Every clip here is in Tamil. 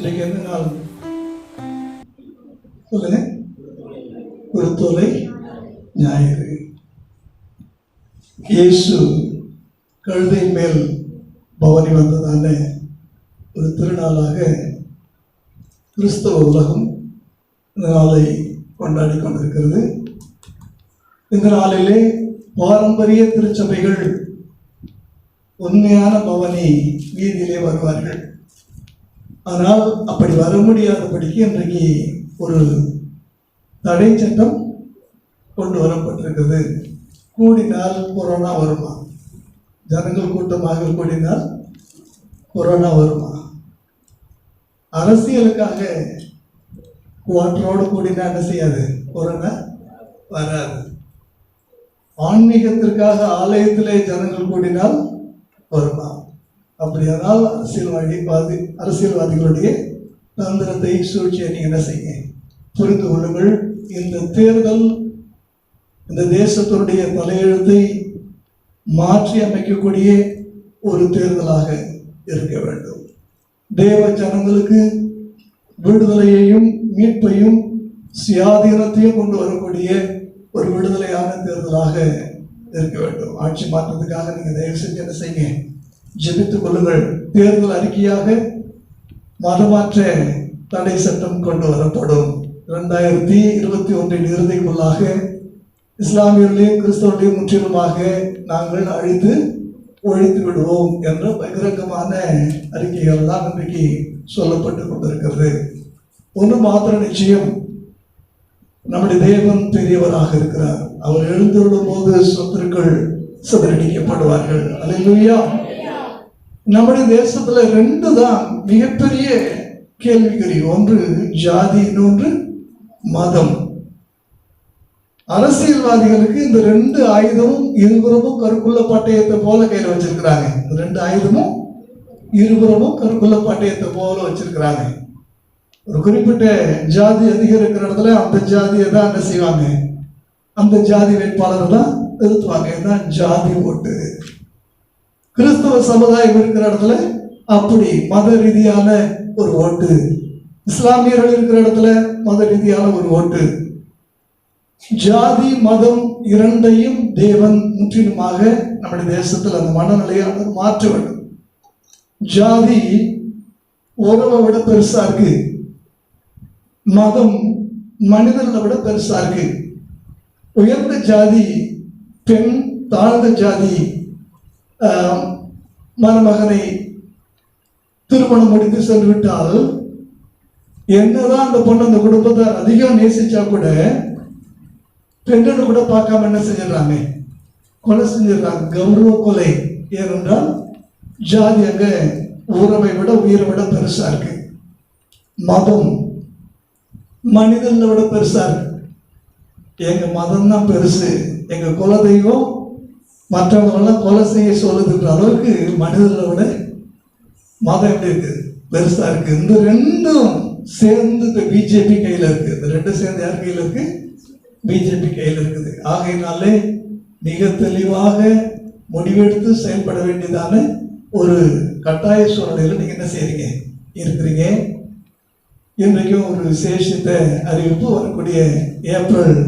இன்றைக்கு எந்த நாள் சொல்லுங்க? குருத்தோலை ஞாயிறு. இயேசு கழுதை மேல் பவனி வந்ததான ஒரு திருநாளாக கிறிஸ்தவ உலகம் இந்த நாளை கொண்டாடி கொண்டிருக்கிறது. இந்த நாளிலே பாரம்பரிய திருச்சபைகள் உண்மையான பவனி வீதியிலே வருவார்கள். ஆனால் அப்படி வர முடியாதபடிக்கு இன்றைக்கு ஒரு தடை சட்டம் கொண்டு வரப்பட்டிருக்கிறது. கூடினால் கொரோனா வருமா? ஜனங்கள் கூட்டமாக கூடினால் கொரோனா வருமா? அரசியலுக்காக குவாட்டரோடு கூடினா என்ன செய்யாது? கொரோனா வராது. ஆன்மீகத்திற்காக ஆலயத்திலே ஜனங்கள் கூடினால் வருமா? அப்படியானால் அரசியல்வாதிகளுடைய தந்திரத்தை சூழ்ச்சியை நீங்க என்ன செய்ய புரிந்து கொள்ளுங்கள். இந்த தேர்தல் இந்த தேசத்தினுடைய தலையெழுத்தை மாற்றி அமைக்கக்கூடிய ஒரு தேர்தலாக இருக்க வேண்டும். தேவ ஜனங்களுக்கு விடுதலையையும் மீட்பையும் சுயாதீனத்தையும் கொண்டு வரக்கூடிய ஒரு விடுதலையான தேர்தலாக இருக்க வேண்டும். ஆட்சி மாற்றத்துக்காக நீங்க தயவு செஞ்சு என்ன செய்யுங்க? ஜெபித்துக் கொள்ளுங்கள். தேர்தல் அறிக்கையாக மதமாற்ற தடை சட்டம் கொண்டு வரப்படும். 2021 இறுதிக்குள்ளாக இஸ்லாமியர்களையும் கிறிஸ்தவர்களையும் முற்றிலுமாக நாங்கள் அழித்து ஒழித்து விடுவோம் என்ற பகிரங்கமான அறிக்கைகள் தான் இன்றைக்கு சொல்லப்பட்டு கொண்டிருக்கிறது. ஒன்று மாத்திர நிச்சயம், நம்முடைய தேவன் பெரியவராக இருக்கிறார். அவர் எழுந்துள்ளும் போது சத்துருக்கள் சிதறடிக்கப்படுவார்கள். அல்லேலூயா. நம்முடைய தேசத்துல 2 தான் மிகப்பெரிய கேள்விக்குறி. ஒன்று ஜாதி, இன்னொன்று மதம். அரசியல்வாதிகளுக்கு இந்த 2 ஆயுதமும் இருபுறமும் கருக்குள்ள பட்டயத்தை போல கையில வச்சிருக்கிறாங்க. இந்த 2 ஆயுதமும் இருபுறமும் கருக்குள்ள பட்டயத்தை போல வச்சிருக்கிறாங்க. ஒரு குறிப்பிட்ட ஜாதி அதிகம் இருக்கிற இடத்துல அந்த ஜாதியை தான் என்ன செய்வாங்க? அந்த ஜாதி வேட்பாளர் தான் நிறுத்துவாங்க. இதுதான் ஜாதி ஓட்டு. கிறிஸ்தவ சமுதாயம் இருக்கிற இடத்துல அப்படி மத ரீதியான ஒரு ஓட்டு. இஸ்லாமியர்கள் இருக்கிற இடத்துல மத ரீதியான ஒரு ஓட்டு. ஜாதி மதம் இரண்டையும் தேவன் முற்றிலுமாக நம்முடைய தேசத்தில் அந்த மனநிலையை மாற்ற வேண்டும். ஜாதி உறவை விட பெருசா இருக்கு, மதம் மனிதர்களை விட பெருசா இருக்கு. உயர்ந்த ஜாதி பெண், தாழ்ந்த ஜாதி மருமகனை திருமணம் முடித்து சென்று விட்டால் என்னதான் அந்த பொண்ணு அந்த குடும்பத்தை அதிகம் நேசிச்சா கூட பெண்ணு கூட பார்க்காம என்ன செஞ்சிடறாங்க? கொலை செஞ்சிடறாங்க. கௌரவ கொலை. ஏனென்றால் ஜாதி அங்க உறவை விட உயிரை விட பெருசா இருக்கு. மதம் மனிதனை விட பெருசா இருக்கு. எங்க மதம் தான் பெருசு, எங்க குல தெய்வம் மற்றவங்களெல்லாம் கொலை செய்ய சொல்லுதுன்ற அளவுக்கு மனிதர்களை விட மதம் எப்படி இருக்கு? பெருசா இருக்கு. இந்த 2ம் சேர்ந்து இப்ப பிஜேபி கையில இருக்கு. இந்த 2 சேர்ந்து யார் கையில இருக்கு? பிஜேபி கையில் இருக்குது. ஆகையினாலே மிக தெளிவாக முடிவெடுத்து செயல்பட வேண்டியதான ஒரு கட்டாய சூழ்நிலையில் நீங்க என்ன செய்றீங்க? இருக்கிறீங்க. இன்றைக்கும் ஒரு விசேஷித்த அறிவிப்பு வரக்கூடிய ஏப்ரல்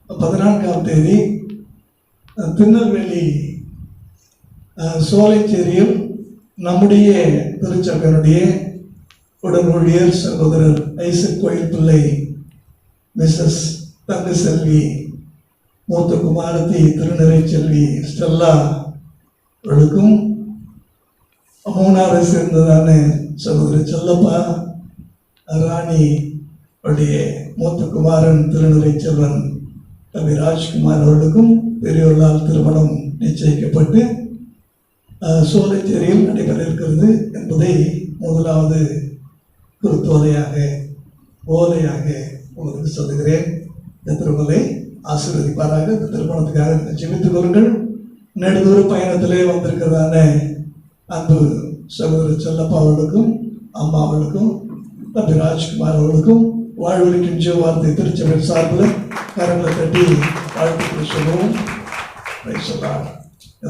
14ஆம் தேதி திருநெல்வேலி சோலைச்சேரியில் நம்முடைய திருச்சபையினுடைய உடன் ஊழியர் சகோதரர் ஐசக் கோயில் பிள்ளை, மிஸ்ஸஸ் தங்கசெல்வி, மூத்த குமாரத்தி திருநிறை செல்வி ஸ்டெல்லா அவர்களுக்கும், 3ஆவது சேர்ந்ததான சகோதரர் செல்லப்பா ராணி அவருடைய மூத்த குமாரன் திருநிறை செல்வன் தம்பி ராஜ்குமார் அவர்களுக்கும் பெரியோர்களால் திருமணம் நிச்சயிக்கப்பட்டு சோலைச்சேரியில் நடைபெற இருக்கிறது என்பதை முதலாவது குருத்தோலையாக உங்களுக்கு சொல்லுகிறேன். இந்த திருமலை ஆசீர்வதிப்பாராக. இந்த திருமணத்துக்காக ஜெபித்துக் கொள்ளுங்கள். நெடுதூர பயணத்திலே வந்திருக்கிறதான அன்பு சகோதரர் செல்லப்பா அவர்களுக்கும், அம்மா அவர்களுக்கும், தம்பி ராஜ்குமார் அவர்களுக்கும் வாழ்வழிக்கும் ஜீவார்த்தை திருச்சபை சார்பில் கரங்களை தட்டி வாழ்த்துக்களை சொல்லுவோம்.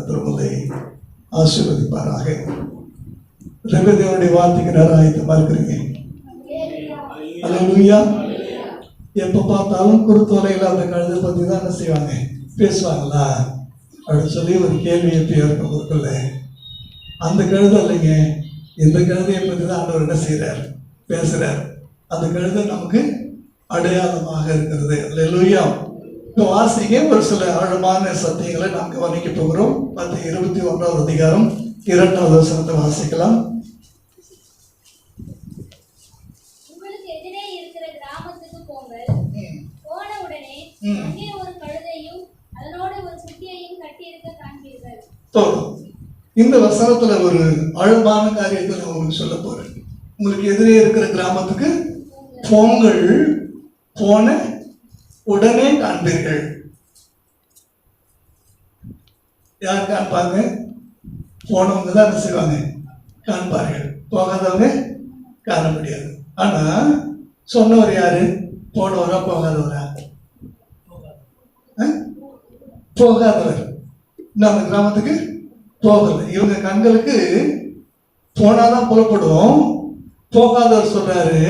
திருமலை ஆசீர்வதிப்பாராக. ரெபேக்காவுடைய வார்த்தைக்கு நேரம் ஆயத்தமா இருக்கிறீங்க. அல்லேலூயா. எப்ப பார்த்தாலும் குருத்தோலையில் அந்த கழுதை பத்தி தான் என்ன செய்வாங்க, பேசுவாங்களா அப்படின்னு சொல்லி ஒரு கேள்வி எப்படியா இருக்கும் உங்களுக்குள்ள. அந்த கழுதை இல்லைங்க, இந்த கழுதையை பற்றி தான் ஆண்டவர் என்ன செய்கிறார், பேசுகிறார். அந்த கழுதை நமக்கு அடையாளமாக இருக்கிறது. அல்லேலூயா. இப்போ வாசிங்க, ஒரு சில ஆழமான சத்தியங்களை நாம் கவனிக்க போகிறோம். 21 அதிகாரம் 2வது வசனத்தை வாசிக்கலாம். உங்களுக்கு எதிரே இருக்கிற கிராமத்துக்கு போங்கள். போன உடனே அங்கே ஒரு கழுதையும் அதனோட ஒரு குட்டியையும் கட்டியிருக்க காண்பீர்கள். இந்த வசனத்துல ஒரு ஆழமான காரியத்தை நான் உங்களுக்கு சொல்ல போறேன். உங்களுக்கு எதிரே இருக்கிற கிராமத்துக்கு போங்கள், போன உடனே காண்பீர்கள். யார் காண்பாங்க? போனவங்க தான் என்ன செய்வாங்க, காண்பார்கள். போகாதவங்க காண முடியாது. ஆனா சொன்னவர் யாரு? போனவரா போகாதவரா? போகாதவர். நம்ம கிராமத்துக்கு போகல. இவங்க கண்களுக்கு போனாதான் புலப்படும். போகாதவர் சொல்றாரு,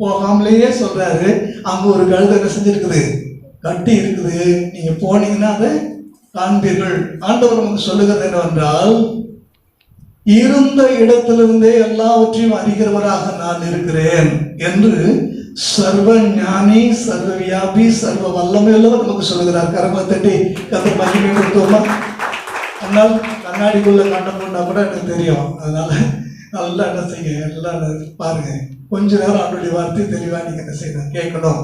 போகாமலேயே சொல்றாரு, அங்க ஒரு கழுதை என்ன செஞ்சிருக்குது, கட்டி இருக்குது, நீங்க போனீங்கன்னா அதை காண்பீர்கள். ஆண்டவர் நமக்கு சொல்லுகிறது என்னவென்றால், இருந்த இடத்திலிருந்தே எல்லாவற்றையும் அறிகிறவராக நான் இருக்கிறேன் என்று சர்வ ஞானி, சர்வ வியாபி, சர்வ வல்லமையுள்ளவர் நமக்கு சொல்லுகிறார். கரங்களை தட்டி கர்த்தர் மகிமைப்படுத்துவோமா? அதனால் கண்ணாடிக்குள்ள கண்ண போனா கூட எனக்கு தெரியும். அதனால நல்லா என்ன செய்ய, எல்லாம் பாருங்க. கொஞ்ச நேரம் அவருடைய வார்த்தை தெளிவா நீங்க என்ன செய்யணும், கேட்கணும்.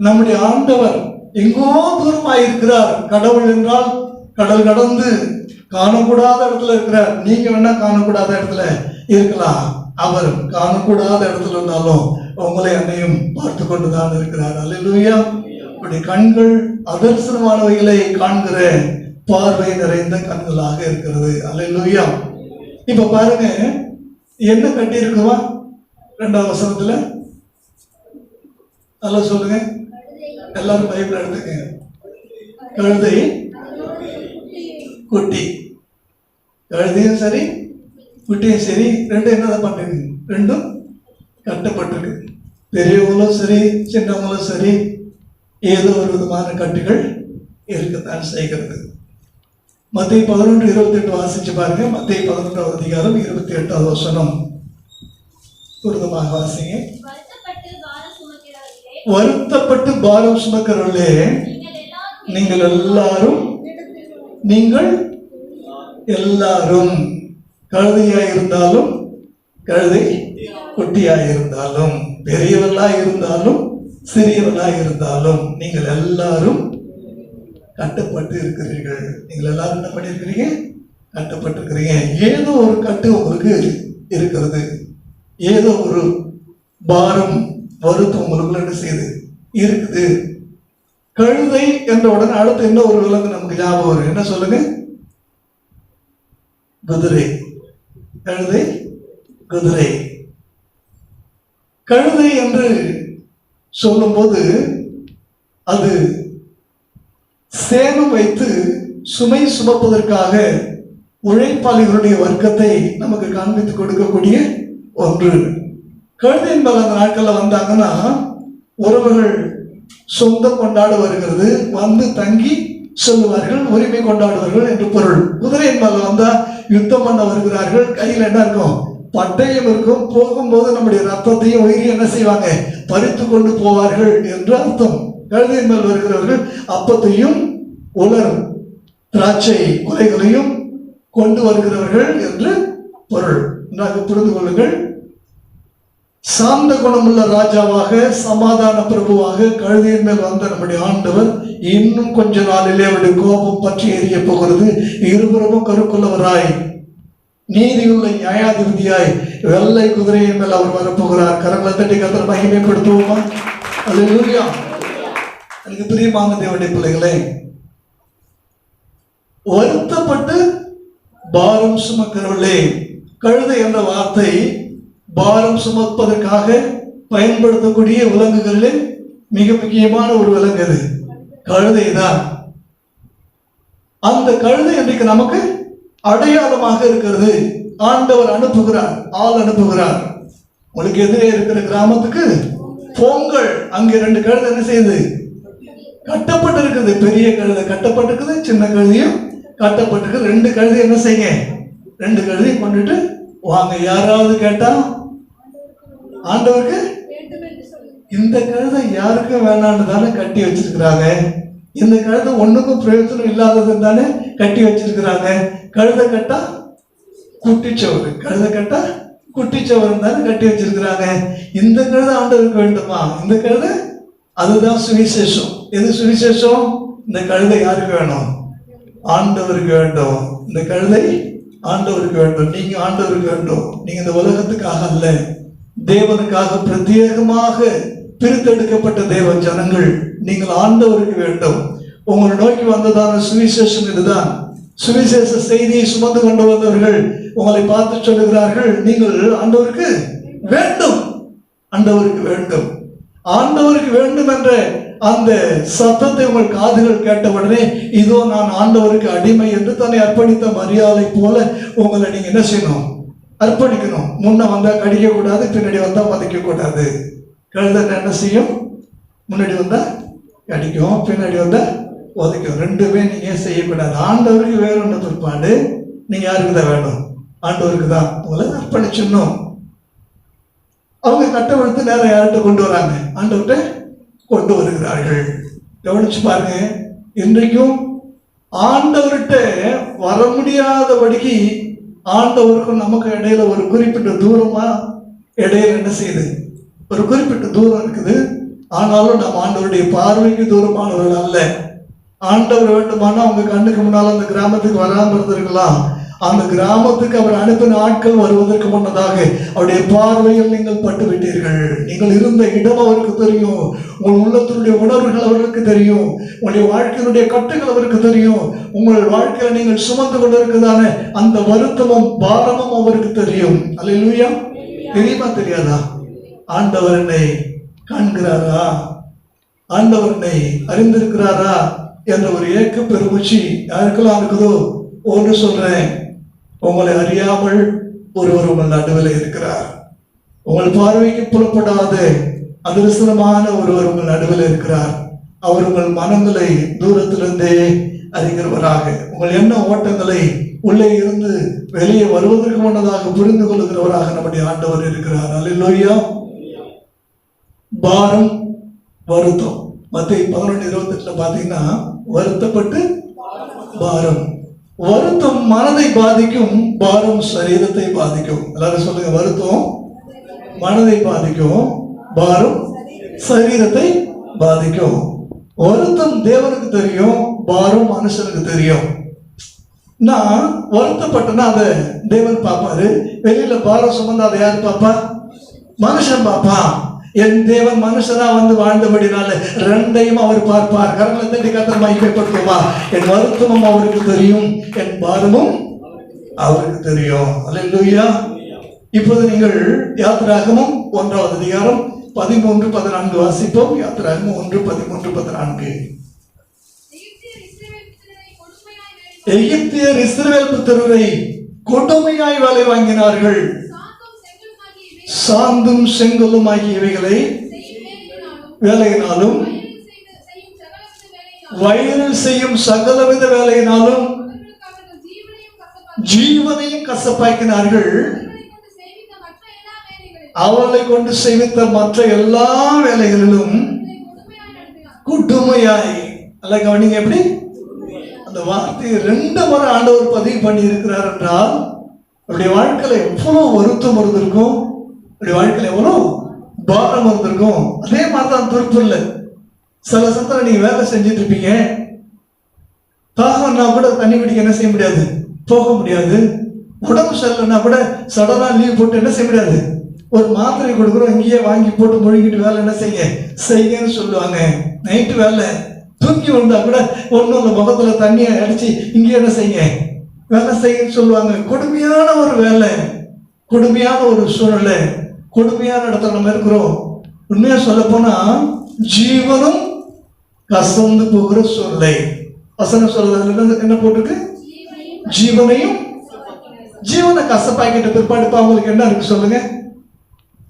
நம்முடைய ஆண்டவர் எங்கோ தூரமாய் இருக்கிறார். கடவுள் என்றால் கடல் கடந்து காணக்கூடாத இடத்துல இருக்கிறார். நீங்க வேணா காணக்கூடாத இடத்துல இருக்கலாம், அவர் காணக்கூடாத இடத்துல இருந்தாலும் உங்களை என்னையும் பார்த்து கொண்டுதான் இருக்கிறார். அல்லேலூயா. அப்படி கண்கள் அதர்சனமானவைகளை காண்கிற பார்வை நிறைந்த கண்களாக இருக்கிறது. அல்லேலூயா. இப்ப பாருங்க, என்ன கட்டி இருக்குவா 2வது வசனத்துல? நல்லா சொல்லுங்க, எல்லாரும் பைபிள் எடுத்துக்க. கழுதை குட்டி, கழுதையும் சரி குட்டியும் சரி, ரெண்டும் என்னதான் பண்றீங்க, ரெண்டும் கட்டப்பட்டிருக்கு. பெரியவங்களும் சரி சின்னவங்களும் சரி ஏதோ ஒரு விதமான கட்டுகள் இருக்கத்தான் செய்கிறது. மத்தேயு 11:28 வாசிச்சு பாருங்க. மத்தேயு 11வது அதிகாரம் 28வது வசனம். துரிதமாக வாசிங்க. வருத்தப்பட்டு பாரம் சுமக்கிறவர்களே, நீங்கள் எல்லாரும் கழுதையாய் இருந்தாலும் கழுதை குட்டியாய் இருந்தாலும் பெரியவர்களாய் இருந்தாலும் சிறியவர்களாய் இருந்தாலும் நீங்கள் எல்லாரும் கட்டப்பட்டு இருக்கிறீர்கள். நீங்கள் எல்லாரும் என்ன பண்ணியிருக்கிறீங்க, கட்டப்பட்டு இருக்கிறீங்க. ஏதோ ஒரு கட்டு உங்களுக்கு இருக்கிறது, ஏதோ ஒரு பாரம் வருத்தம் உங்களுக்கு என்ன செய்யுது, இருக்குது. கழுதை என்ற உடனே அடுத்து என்ன ஒரு விலங்கு நமக்கு ஞாபகம் வரும், என்ன சொல்லுங்க? குதிரை. கழுதை, குதிரை. கழுதை என்று சொல்லும் போது அது சேணம் வைத்து சுமை சுமப்பதற்காக உழைப்பாளிகளுடைய வர்க்கத்தை நமக்கு காண்பித்து கொடுக்கக்கூடிய ஒன்று. கழுதை என்பது அந்த நாட்கள்ல வந்தாங்கன்னா உறவுகள் சொந்தம் கொண்டாட வருகிறது, வந்து தங்கி சொல்லுவார்கள், உரிமை கொண்டாடுவார்கள் என்று பொருள். குதிரை என்பது வந்தா யுத்தம் பண்ண வருகிறார்கள், கையில் என்ன இருக்கும், பட்டயம் இருக்கும், போகும்போது நம்முடைய ரத்தத்தையும் உயிரையும் என்ன செய்வாங்க, பறித்து கொண்டு போவார்கள் என்று அர்த்தம். கழுதை என்பது வருகிறவர்கள் அப்பத்தையும் உலர் திராட்சை குலைகளையும் கொண்டு வருகிறவர்கள் என்று பொருள். புரிந்து கொள்ளுங்கள். சாந்த குணமுள்ள ராஜாவாக, சமாதான பிரபுவாக கழுதையின் மேல் வந்த நம்முடைய ஆண்டவர் இன்னும் கொஞ்ச நாளிலே அவருடைய கோபம் பற்றி எரிய போகிறது. இருபுறமும் கருக்குள்ளவராய், நீதியுள்ள நியாயாதிபதியாய் வெள்ளை குதிரையின் மேல் அவர் வரப்போகிறார். கரங்களை தட்டி கர்த்தரை மகிமைப்படுத்துவோமா? அல்லேலூயா. எனக்கு பிரியமான தேவனுடைய பிள்ளைகளே, வருத்தப்பட்டு பாரம் சுமக்கிறவர்களே, கழுதை என்ற வார்த்தை பாரம் சுமப்பதற்காக பயன்படுத்தக்கூடிய விலங்குகளிலே மிக முக்கியமான ஒரு விலங்கு அது கழுதை தான். அந்த கழுதை இன்றைக்கு நமக்கு அடையாளமாக இருக்கிறது. ஆண்டவர் அனுப்புகிறார், ஆள் அனுப்புகிறார். உங்களுக்கு எதிரே இருக்கிற கிராமத்துக்கு போங்கள். அங்கே 2 கழுதை என்ன செய்யுது? கட்டப்பட்டு இருக்குது. பெரிய கழுதை கட்டப்பட்டிருக்குது, சின்ன கழுதையும் கட்டப்பட்டிருக்கு. 2 கழுதை என்ன செய்யுங்க? 2 கழுதையும் கொண்டுட்டு வாங்க. யாராவது கேட்டா ஆண்டவருக்கு இந்த கழுதை யாருக்கும் வேணான்னு தானே கட்டி வச்சிருக்கிறாங்க. இந்த கழுதை ஒண்ணுக்கும் பிரயோஜனம் இல்லாததுன்னு தானே கட்டி வச்சிருக்கிறாங்க. கழுதை கட்டா குட்டிச்சவரு, கழுதை கட்டா குட்டிச்சவரு தானே கட்டி வச்சிருக்கிறாங்க. இந்த கழுதை ஆண்டவருக்கு வேண்டுமா? இந்த கழுதை, அதுதான் சுவிசேஷம். எது சுவிசேஷம்? இந்த கழுதை யாருக்கு வேணும்? ஆண்டவருக்கு வேண்டும். இந்த கழுதை ஆண்டவருக்கு வேண்டும். நீங்க ஆண்டவருக்கு வேண்டும். நீங்க இந்த உலகத்துக்காக அல்ல, தேவனுக்காக பிரத்யேகமாக பிரித்தெடுக்கப்பட்ட தேவ ஜனங்கள். நீங்கள் ஆண்டவருக்கு வேண்டும். உங்களை நோக்கி வந்ததான சுவிசேஷம் இதுதான். சுவிசேஷ செய்தியை சுமந்து கொண்டு வந்தவர்கள் உங்களை பார்த்து சொல்லுகிறார்கள், நீங்கள் ஆண்டவருக்கு வேண்டும், ஆண்டவருக்கு வேண்டும், ஆண்டவருக்கு வேண்டும் என்ற அந்த சத்தத்தை உங்கள் காதுகள் கேட்டவுடனே, இதோ நான் ஆண்டவருக்கு அடிமை என்று தன்னை அர்ப்பணித்த மரியாதை போல உங்களை நீங்க என்ன செய்யணும்? அர்ப்பணிக்கணும். முன்ன வந்தா கடிக்க கூடாது, பின்னாடி வந்தா மதிக்க கூடாது. கழுதை என்ன செய்யும்? முன்னாடி வந்தா கடிக்கும், பின்னாடி வந்தா உதைக்கும். 2மே நீங்க செய்யக்கூடாது. ஆண்டவருக்கு வேணும்னு பிற்பாடு நீங்க யாருக்கு தான் வேணும்? ஆண்டவருக்கு தான் உங்களை அர்ப்பணிச்சிடணும். அவங்க கட்டவிழ்த்து நேரம் யார்கிட்ட கொண்டு வராங்க? ஆண்டவர்கிட்ட கொண்டு வருகிறார்கள். கவனிச்சு பாருங்க. இன்றைக்கும் ஆண்டவர்கிட்ட வர முடியாதபடிக்கு ஆண்டவருக்கும் நமக்கு இடையில ஒரு குறிப்பிட்ட தூரமா இடையில என்ன செய்யுது? ஒரு குறிப்பிட்ட தூரம் இருக்குது. ஆனாலும் நம்ம ஆண்டவருடைய பார்வைக்கு தூரமானவர்கள் அல்ல. ஆண்டவர் வேண்டுமானா உங்க கண்ணுக்கு முன்னால் அந்த கிராமத்துக்கு வராமல் இருந்திருக்கலாம். அந்த கிராமத்துக்கு அவர் அனுப்பின ஆட்கள் வருவதற்கு முன்னதாக அவருடைய பார்வையில் நீங்கள் பட்டு விட்டீர்கள். நீங்கள் இருந்த இடம் அவருக்கு தெரியும். உங்கள் உள்ளத்தினுடைய உணர்வுகள் அவருக்கு தெரியும். உங்களுடைய வாழ்க்கையினுடைய கட்டுகள் அவருக்கு தெரியும். உங்கள் வாழ்க்கையில நீங்கள் சுமந்து கொண்டிருக்கிறதான அந்த வருத்தமும் பாரமும் அவருக்கு தெரியும். அல்லேலூயா. தெரியுமா தெரியாதா? ஆண்டவர் என்னை காண்கிறாரா, ஆண்டவர் என்னை அறிந்திருக்கிறாரா என்ற ஒரு ஏக்க பெருமூச்சு யாருக்கெல்லாம் இருக்குதோ ஒன்று சொல்றேன், உங்களை அறியாமல் ஒருவர் உங்கள் நடுவில் இருக்கிறார். உங்கள் பார்வைக்கு புலப்படாத அதிர்ஷ்டமான ஒருவர் உங்கள் நடுவில் இருக்கிறார். அவர் உங்கள் மனங்களை தூரத்திலிருந்தே அறிகிறவராக, உங்கள் எண்ண ஓட்டங்களை உள்ளே இருந்து வெளியே வருவதற்கு முன்னதாக புரிந்து கொள்கிறவராக நம்முடைய ஆண்டவர் இருக்கிறார். அல்லேலூயா. பாரம், வருத்தம். மத்தேயு 11:28 பாத்தீங்கன்னா, வருத்தப்பட்டு பாரம். வருத்தம் மனதை பாதிக்கும், பாரம் சரீரத்தை பாதிக்கும். எல்லாரும் சொல்லுங்க, வருத்தம் மனதை பாதிக்கும், பாரம் சரீரத்தை பாதிக்கும். வருத்தம் தேவனுக்கு தெரியும், பாரம் மனுஷனுக்கு தெரியும். நான் வருத்தப்பட்டேன்னா அதை தேவன் பார்ப்பாரு. வெளியில பாரம் சுமந்தா அதை யார் பாப்பா? மனுஷன் பாப்பா. என் தேவன் மனுஷனா வந்து வாழ்ந்தபடினால 2ஐயும் அவர் பார்ப்பார். கரங்களை தட்டி கர்த்தரை மகிமைப்படுத்துவா. என் வருத்தமும் அவருக்கு தெரியும், என் பாரமும் அவருக்கு தெரியும். அல்லேலூயா. இப்போது நீங்கள் யாத்திராகமம் 1வது அதிகாரம் 13-14 வாசிப்போம். யாத்திராகமம் 1:13-14. எகிப்தியர் இஸ்ரவேல் புத்திரரை கொடுமையாய் வேலை வாங்கினார்கள். சாந்தும் செங்கலும் ஆகிய இவைகளை வேலையினாலும் வயலில் செய்யும் சகலவித வேலையினாலும் ஜீவனையும் கசப்பாக்கினார்கள். அவளை கொண்டு செய்வித்த மற்ற எல்லா வேலைகளிலும் கொடுமையாய். அல்ல கவனிங்க, எப்படி அந்த வார்த்தையை 2 முறை ஆண்டவர் பதிவு பண்ணி இருக்கிறார் என்றால் அவருடைய வாழ்க்கையில எவ்வளவு வருத்தம் இருந்திருக்கும், அவருடைய வாழ்க்கையில எவ்வளவு பாரம் இருந்திருக்கும். அதே மாதிரிதான் திருப்பூர்ல சில சத்தம் நீங்க வேலை செஞ்சுட்டு இருப்பீங்க. தாகம்னா கூட தண்ணி குடிக்க என்ன செய்ய முடியாது, போக முடியாது. உடம்பு சரியில்லைன்னா கூட சடனா லீவ் போட்டு என்ன செய்ய முடியாது. ஒரு மாத்திரை கொடுக்குறோம், இங்கேயே வாங்கி போட்டு முழுங்கிட்டு வேலை என்ன செய்யுங்கன்னு சொல்லுவாங்க. நைட்டு வேலை தூக்கி வந்தா கூட ஒன்றும் அந்த முகத்துல தண்ணியை அடிச்சு இங்கே என்ன செய்யுங்க, வேலை செய்யன்னு சொல்லுவாங்க. கொடுமையான ஒரு வேலை, கொடுமையான ஒரு சூழ்நிலை, கொடுமையான இடத்துல நம்ம இருக்கிறோம். உண்மையா சொல்ல போனா ஜீவனும் கசந்து போகிற சூழ்நிலை. வசனம் சொல்றது என்ன போட்டிருக்கு? ஜீவனையும். ஜீவனை கசப்பாக்கிட்ட பிற்பாடுப்பா உங்களுக்கு என்ன இருக்கு சொல்லுங்க?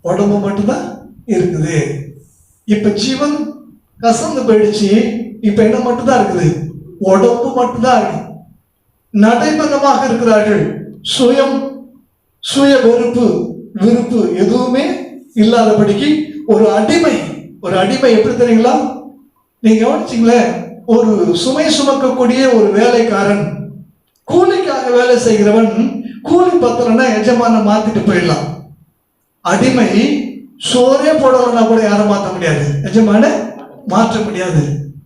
உடம்பு மட்டும்தான் இருக்குது. இப்ப ஜீவன் கசந்து போயிடுச்சு. இப்ப என்ன மட்டும்தான் இருக்குது? உடம்பு மட்டும்தான் இருக்கு. நடைபெறமாக இருக்கிறார்கள். சுய வெறுப்பு விருப்பு எதுவுமே இல்லாதபடிக்கு ஒரு அடிமை எப்படி தெரியுங்களா? நீங்க கவனிச்சீங்களே, ஒரு சுமை சுமக்கக்கூடிய ஒரு வேலைக்காரன், கூலிக்காக வேலை செய்கிறவன் கூலி பத்திரம்னா எஜமான மாத்திட்டு போயிடலாம். அடிமை சோறே போடலன்னா கூட யாரும் மாற்ற முடியாது, எஜமான மாற்ற முடியாது.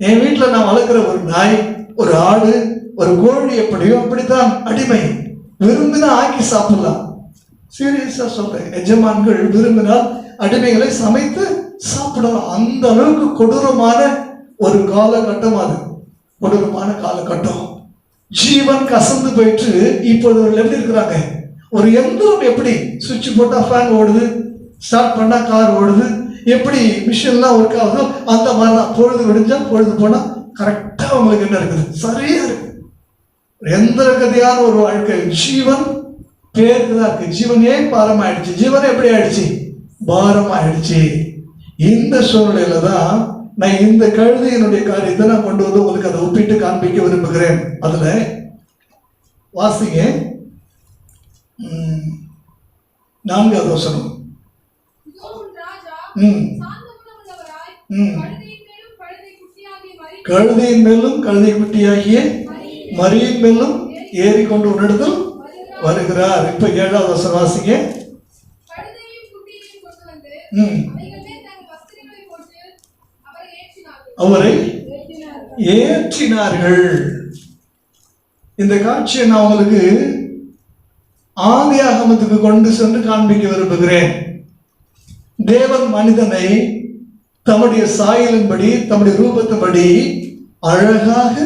என் வீட்டில் நான் வளர்க்குற ஒரு நாய், ஒரு ஆடு, ஒரு கோழி எப்படியோ அப்படித்தான் அடிமை. விரும்பினா ஆக்கி சாப்பிடலாம். சீரியஸா சொல்றேன், எஜமான்கள் விரும்பினால் அடிமைகளை சமைத்து சாப்பிடலாம். அந்த அளவுக்கு கொடூரமான ஒரு காலகட்டம் அது, கொடூரமான காலகட்டம். ஜீவன் கசந்து போயிட்டு இப்போது எப்படி இருக்கிறாங்க? ஒரு எந்திரம் எப்படி சுவிட்ச் போட்டா ஃபேன் ஓடுது, ஸ்டார்ட் பண்ணா கார் ஓடுது, எப்படி மிஷின்லாம் ஒர்க் ஆகுதோ அந்த மாதிரி தான். பொழுது விடிஞ்சா பொழுது போனா கரெக்டா உங்களுக்கு என்ன இருக்குது? சரியா இருக்கு. எந்திர கதையான ஒரு வாழ்க்கை. ஜீவன் பேருக்கு தான் இருக்கு. ஜீவன் ஏன் பாரம் ஆயிடுச்சு? ஜீவன் எப்படி ஆயிடுச்சு? பாரம் ஆயிடுச்சு. இந்த சூழ்நிலையில தான் நான் இந்த கழுதையினுடைய காரியத்தை நான் கொண்டு வந்து உங்களுக்கு அதை ஒப்பிட்டு காண்பிக்க விரும்புகிறேன். அதுல வாசிங்க 4வது வசனம். கழுதையின் மேலும் கழுதை குட்டியாகிய மரியின் மேலும் ஏறிக்கொண்டு உன்னிடத்தில் வருகிறார். இப்ப 7வது வசனம் வாசிங்க. அவரை ஏற்றினார்கள். இந்த காட்சியை நான் உங்களுக்கு ஆதியாகமத்துக்கு கொண்டு சென்று காண்பிக்க விரும்புகிறேன். தேவன் மனிதனை தம்முடைய சாயலின்படி, தம்முடைய ரூபத்தின்படி அழகாக